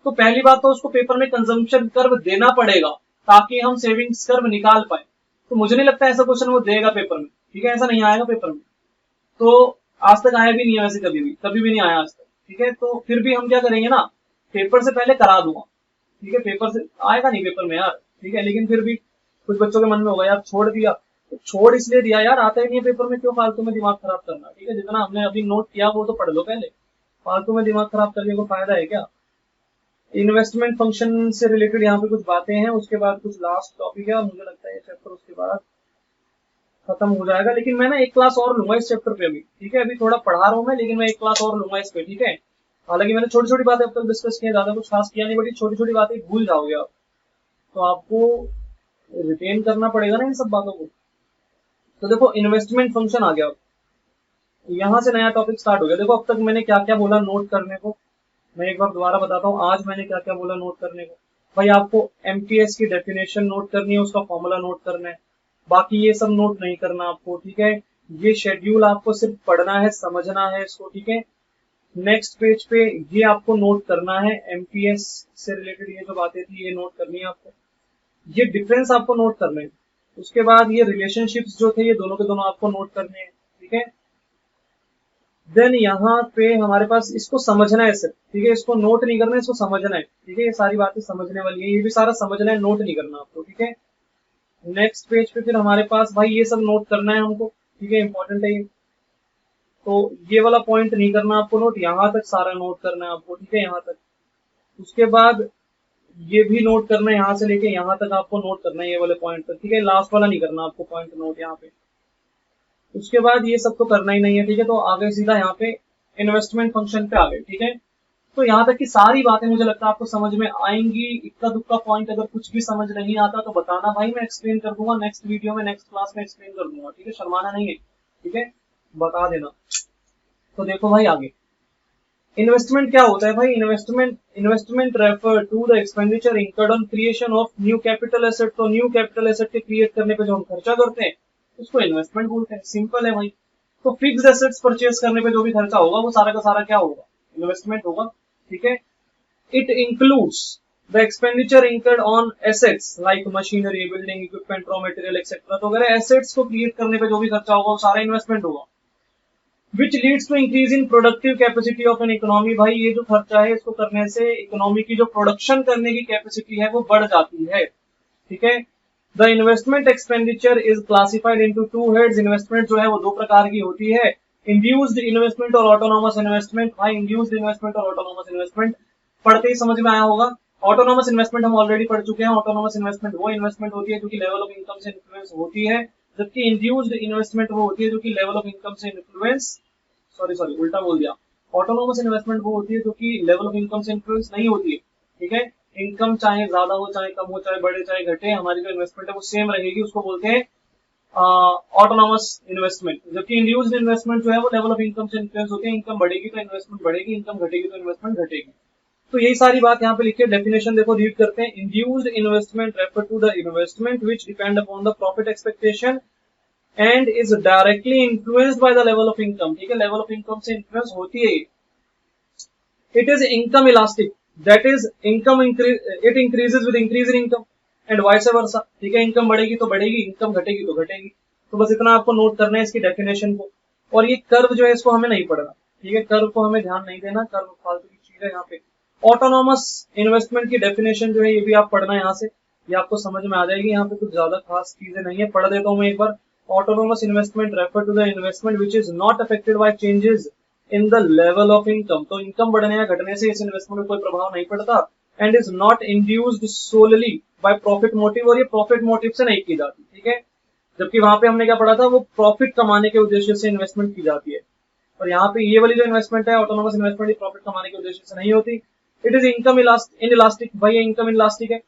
तो पहली बात तो उसको पेपर में कंजम्पशन कर्व देना पड़ेगा ताकि हम सेविंग्स कर्व निकाल पाए। तो मुझे नहीं लगता ऐसा क्वेश्चन वो देगा पेपर में, ठीक है, ऐसा नहीं आएगा पेपर में। तो आज तक आया भी नहीं है वैसे, कभी भी नहीं आया आज तक, ठीक है। तो फिर भी हम क्या करेंगे ना, पेपर से पहले करा दूंगा, ठीक है। पेपर से आएगा नहीं पेपर में यार, ठीक है, लेकिन फिर भी कुछ बच्चों के मन में होगा यार छोड़ दिया, तो छोड़ इसलिए दिया यार, आता ही नहीं है पेपर में, क्यों फालतू में दिमाग खराब करना, ठीक है। जितना हमने अभी नोट किया वो तो पढ़ लो पहले, फालतू में दिमाग खराब करने को फायदा है क्या। इन्वेस्टमेंट फंक्शन से रिलेटेड यहाँ पे कुछ बातें हैं, उसके बाद कुछ लास्ट टॉपिक है और मुझे लगता है ये चैप्टर उसके बाद खत्म हो जाएगा। लेकिन मैं ना एक क्लास और लूंगा इस चैप्टर पे अभी, ठीक है। अभी थोड़ा पढ़ा रहा हूँ मैं, लेकिन मैं एक क्लास और लूंगा इस पे, ठीक है। हालांकि मैंने छोटी छोटी बातें अब तक डिस्कस किया, ज्यादा कुछ खास किया नहीं, बट छोटी छोटी बातें भूल जाओगे आप, तो आपको रिटेन करना पड़ेगा ना इन सब बातों को। तो देखो इन्वेस्टमेंट फंक्शन आ गया, यहाँ से नया टॉपिक स्टार्ट हो गया। देखो अब तक मैंने क्या क्या बोला नोट करने को, मैं एक बार दोबारा बताता हूँ आज मैंने क्या क्या बोला नोट करने को। भाई आपको एमपीएस की डेफिनेशन नोट करनी है, उसका फॉर्मूला नोट करना है, बाकी ये सब नोट नहीं करना आपको, ठीक है। ये शेड्यूल आपको सिर्फ पढ़ना है, समझना है इसको, ठीक है। नेक्स्ट पेज पे ये आपको नोट करना है, एमपीएस से रिलेटेड ये जो बातें थी ये नोट करनी है आपको, ये डिफरेंस आपको नोट करने हैं। उसके बाद ये रिलेशनशिप्स जो थे ये दोनों के दोनों आपको नोट करने हैं, ठीक है। देन यहाँ पे हमारे पास इसको समझना है सिर्फ, ठीक है, इसको नोट नहीं करना है, इसको समझना है, ठीक है। ये सारी बातें समझने वाली है, ये भी सारा समझना है, नोट नहीं करना आपको, ठीक है। नेक्स्ट पेज पे फिर हमारे पास भाई ये सब नोट करना है हमको, ठीक है, इंपॉर्टेंट है ये। तो ये वाला पॉइंट नहीं करना आपको नोट, यहाँ तक सारा नोट करना है आपको, ठीक है, यहाँ तक। उसके बाद ये भी नोट करना है, यहाँ से लेके यहाँ तक आपको नोट करना है, ये वाले पॉइंट तक, ठीक है। लास्ट वाला नहीं करना आपको पॉइंट नोट यहाँ पे। उसके बाद ये सब तो करना ही नहीं है, ठीक है। तो आगे सीधा यहाँ पे इन्वेस्टमेंट फंक्शन पे आ गए, ठीक है। तो यहाँ तक की सारी बातें मुझे लगता है आपको समझ में आएंगी। इक्का दुक्का पॉइंट अगर कुछ भी समझ नहीं आता तो बताना भाई, मैं एक्सप्लेन कर दूंगा नेक्स्ट वीडियो में, नेक्स्ट क्लास में एक्सप्लेन कर दूंगा, ठीक है, शर्माना नहीं है, ठीक है, बता देना। तो देखो भाई आगे इन्वेस्टमेंट क्या होता है भाई, investment refer to the expenditure incurred on creation of new capital asset. तो न्यू कैपिटल एसेट के क्रिएट करने पे जो हम खर्चा करते हैं उसको इन्वेस्टमेंट बोलते हैं, सिंपल है भाई। तो फिक्स्ड एसेट्स परचेज करने पे जो भी खर्चा होगा वो सारा का सारा क्या होगा, इन्वेस्टमेंट होगा, ठीक है। It includes the expenditure incurred on assets like machinery, building equipment, raw material etcetera. तो अगर एसेट्स को क्रिएट करने पे जो भी खर्चा होगा वो सारा इन्वेस्टमेंट होगा। Which leads to increase in productive capacity of an economy. भाई ये जो खर्चा है इसको करने से इकोनॉमी की जो प्रोडक्शन करने की कैपेसिटी है वो बढ़ जाती है, ठीक है। The investment expenditure is classified into two heads. Investment जो है वो दो प्रकार की होती है, इंड्यूस्ड इन्वेस्टमेंट और ऑटोनॉमस इन्वेस्टमेंट। भाई इंड्यूस्ड इन्वेस्टमेंट और ऑटोनॉमस इन्वेस्टमेंट पढ़ते ही समझ में आया होगा। ऑटोनॉमस इन्वेस्टमेंट हम ऑलरेडी पढ़ चुके हैं। ऑटोनॉमस इन्वेस्टमेंट वो इन्वेस्टमेंट होती है जो कि लेवल ऑफ इनकम से इन्फ्लुएंस होती है, जबकि इंड्यूस्ड इन्वेस्टमेंट वो होती है जो कि लेवल ऑफ इनकम से इन्फ्लुएंस, सॉरी उल्टा बोल दिया। ऑटोनोमस इन्वेस्टमेंट वो होती है जो कि लेवल ऑफ इनकम से इन्फ्लुएंस नहीं होती है, ठीक है। इनकम चाहे ज्यादा हो चाहे कम हो, चाहे बढ़े चाहे घटे, हमारी जो इन्वेस्टमेंट है वो सेम रहेगी, उसको बोलते हैं ऑटोनोमस इन्वेस्टमेंट। जबकि इंड्यूस्ड इन्वेस्टमेंट जो है वो लेवल ऑफ इनकम से इन्फ्लुएंस होती है, इनकम बढ़ेगी तो इन्वेस्टमेंट बढ़ेगी, इनकम घटेगी तो इन्वेस्टमेंट घटेगी। तो यही सारी बात यहाँ पे लिखी है। डेफिनेशन देखो रीड करते हैं। Induced investment refer to the investment which depend upon the profit expectation and is directly influenced by the level of income, ठीक है, लेवल ऑफ इनकम से इन्फ्लुएंस होती है। It is income elastic, that is income it increases with increase in income and vice versa, ठीक है। Income बढ़ेगी तो बढ़ेगी, इनकम घटेगी तो घटेगी। तो बस इतना आपको नोट करना है इसकी डेफिनेशन को। और ये कर्व जो है इसको हमें नहीं पढ़ना, ठीक है, कर्व को हमें ध्यान नहीं देना, कर्व फालतू की चीज है यहाँ पे। ऑटोनॉमस इन्वेस्टमेंट की डेफिनेशन जो है ये भी आप पढ़ना है यहाँ से, ये आपको समझ में आ जाएगी। यहाँ पे कुछ ज्यादा खास चीजें नहीं है, पढ़ देता हूँ मैं एक बार। Autonomous investment refer to the investment which is not affected by changes in the level of income। तो इनकम बढ़ने या घटने से इस इन्वेस्टमेंट में कोई प्रभाव नहीं पड़ता। And is not induced solely by profit motive, और ये प्रॉफिट मोटिव से नहीं की जाती, ठीक है। जबकि वहां पे हमने क्या पढ़ा था, वो प्रॉफिट कमाने के उद्देश्य से इन्वेस्टमेंट की जाती है। और यहाँ पे ये वाली जो इन्वेस्टमेंट है ऑटोनोमस इन्वेस्टमेंट, प्रॉफिट कमाने के उद्देश्य से नहीं होती। इट इज इनकम इलास्टिक, भाई इनकम इलास्टिक है,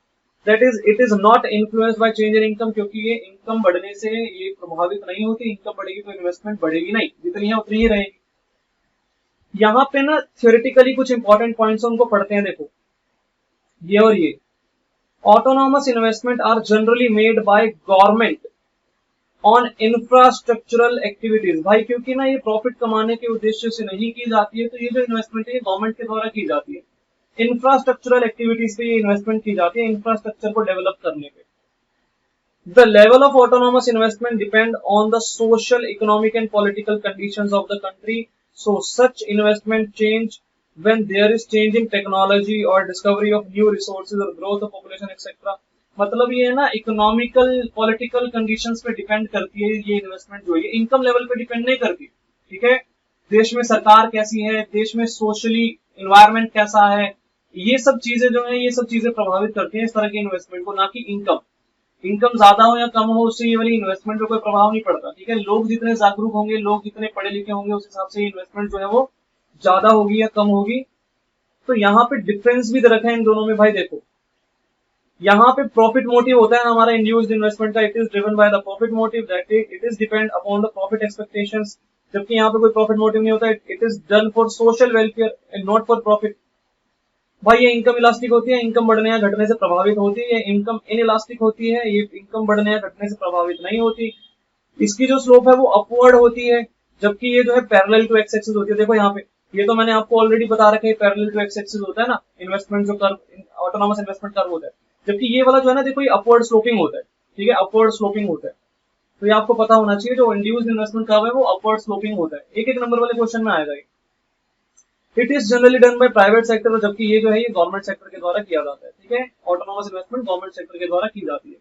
that is it is not influenced by change in income, क्योंकि ये इनकम बढ़ने से ये प्रभावित नहीं होती। इनकम बढ़ेगी तो इन्वेस्टमेंट बढ़ेगी नहीं, जितनी है उतनी ही रहेगी। यहाँ पे ना थियोरेटिकली कुछ इंपॉर्टेंट पॉइंट्स उनको पढ़ते हैं, देखो ये और ये। Autonomous investment are generally made by government on infrastructural activities. भाई क्योंकि ना ये प्रॉफिट कमाने के उद्देश्य से नहीं की जाती है, तो ये जो इन्वेस्टमेंट है ये गवर्नमेंट के द्वारा की जाती है। इंफ्रास्ट्रक्चरल एक्टिविटीज पे ये इन्वेस्टमेंट की जाती है, इंफ्रास्ट्रक्चर को डेवलप करने पे। The level of autonomous investment depend on the social, economic and political conditions of the country. So such investment change when there is change in technology or discovery of new resources or growth of population etc. मतलब ये है ना economical political conditions पे depend करती है ये investment जो है, इनकम लेवल पे डिपेंड नहीं करती। ठीक है, देश में सरकार कैसी है, देश में सोशली इन्वायरमेंट कैसा है, ये सब चीजें जो है ये सब चीजें प्रभावित करती हैं इस तरह के इन्वेस्टमेंट को, ना कि इनकम। इनकम ज्यादा हो या कम हो उससे ये वाली इन्वेस्टमेंट पे कोई प्रभाव नहीं पड़ता। ठीक है, लोग जितने जागरूक होंगे, लोग जितने पढ़े लिखे होंगे, उस हिसाब से इन्वेस्टमेंट जो है वो ज्यादा होगी या कम होगी। तो यहाँ पे डिफरेंस भी दे रखा है इन दोनों में। भाई देखो यहाँ पे प्रॉफिट मोटिव होता है हमारा इंड्यूस्ड इन्वेस्टमेंट का, it is driven by the profit motive, that it is depend upon the profit expectations. जबकि यहाँ पे कोई प्रॉफिट मोटिव नहीं होता, it is done for social welfare and not for profit. भाई ये इनकम इलास्टिक होती है, इनकम बढ़ने या घटने से प्रभावित होती है। इनकम इन इलास्टिक होती है, ये इनकम बढ़ने या घटने से प्रभावित नहीं होती। इसकी जो स्लोप है वो अपवर्ड होती है, जबकि ये जो है पैरेलल टू एक्स एक्सिस होती है। देखो यहाँ पे ये तो मैंने आपको ऑलरेडी बता रखा है, पैरेलल टू एक्स एक्सिस होता है ना इन्वेस्टमेंट जो कर्व, ऑटोनॉमस इन्वेस्टमेंट कर्व होता है। जबकि ये वाला जो है ना देखो ये अपवर्ड स्लोपिंग होता है। ठीक है, अपवर्ड स्लोपिंग होता है। तो ये आपको पता होना चाहिए, जो इंड्यूस्ड इन्वेस्टमेंट कर्व है वो अपवर्ड स्लोपिंग होता है। एक एक नंबर वाले क्वेश्चन में आएगा। It is generally done by private sector, जबकि ये जो है ये गवर्नमेंट सेक्टर के द्वारा किया जाता है। ठीक है, ऑटोनॉमस इन्वेस्टमेंट गवर्नमेंट सेक्टर के द्वारा की जाती है।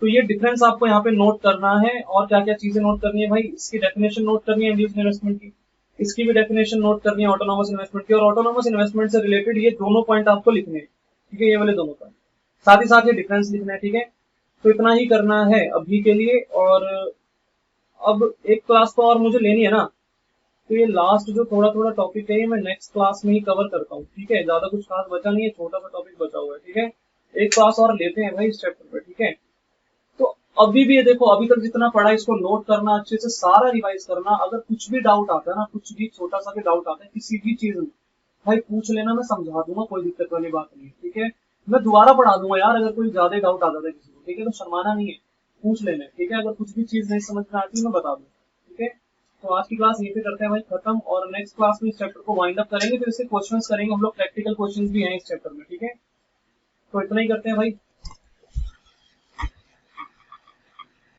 तो ये डिफरेंस आपको यहाँ पे नोट करना है। और क्या क्या चीजें नोट करनी है भाई, इसकी डेफिनेशन नोट करनी है इंड्यूस्ड इन्वेस्टमेंट की, इसकी भी डेफिनेशन नोट करनी है ऑटोनॉमस इन्वेस्टमेंट की, और ऑटोनॉमस इन्वेस्टमेंट से रिलेटेड ये दोनों पॉइंट आपको लिखने हैं। ठीक है, ये वाले दोनों पॉइंट, साथ ही साथ ये डिफरेंस लिखना है। ठीक है, तो इतना ही करना है अभी के लिए। और अब एक क्लास तो और मुझे लेनी है ना, तो ये लास्ट जो थोड़ा थोड़ा टॉपिक है ये मैं नेक्स्ट क्लास में ही कवर करता हूँ। ठीक है, ज्यादा कुछ खास बचा नहीं है, छोटा सा टॉपिक बचा हुआ है। ठीक है, एक क्लास और लेते हैं भाई इस चैप्टर पे। ठीक है, तो अभी भी ये देखो, अभी तक जितना पढ़ा इसको नोट करना, अच्छे से सारा रिवाइज करना। अगर कुछ भी डाउट आता है ना, कुछ भी छोटा सा भी डाउट आता है किसी भी चीज में, भाई पूछ लेना, मैं समझा दूंगा, कोई दिक्कत वाली बात नहीं है। ठीक है, मैं दोबारा पढ़ा दूंगा यार, अगर कोई ज्यादा डाउट आता है किसी को। ठीक है, तो शर्माना नहीं है, पूछ लेना। ठीक है, अगर कुछ भी चीज नहीं समझ में आती मैं बता दूँ। ठीक है, तो आज की क्लास यहीं पे करते हैं भाई खत्म, और नेक्स्ट क्लास में इस चैप्टर को वाइंड अप करेंगे, फिर इससे क्वेश्चंस करेंगे हम लोग, प्रैक्टिकल क्वेश्चंस भी हैं इस चैप्टर में। ठीक है, तो इतना ही करते हैं भाई।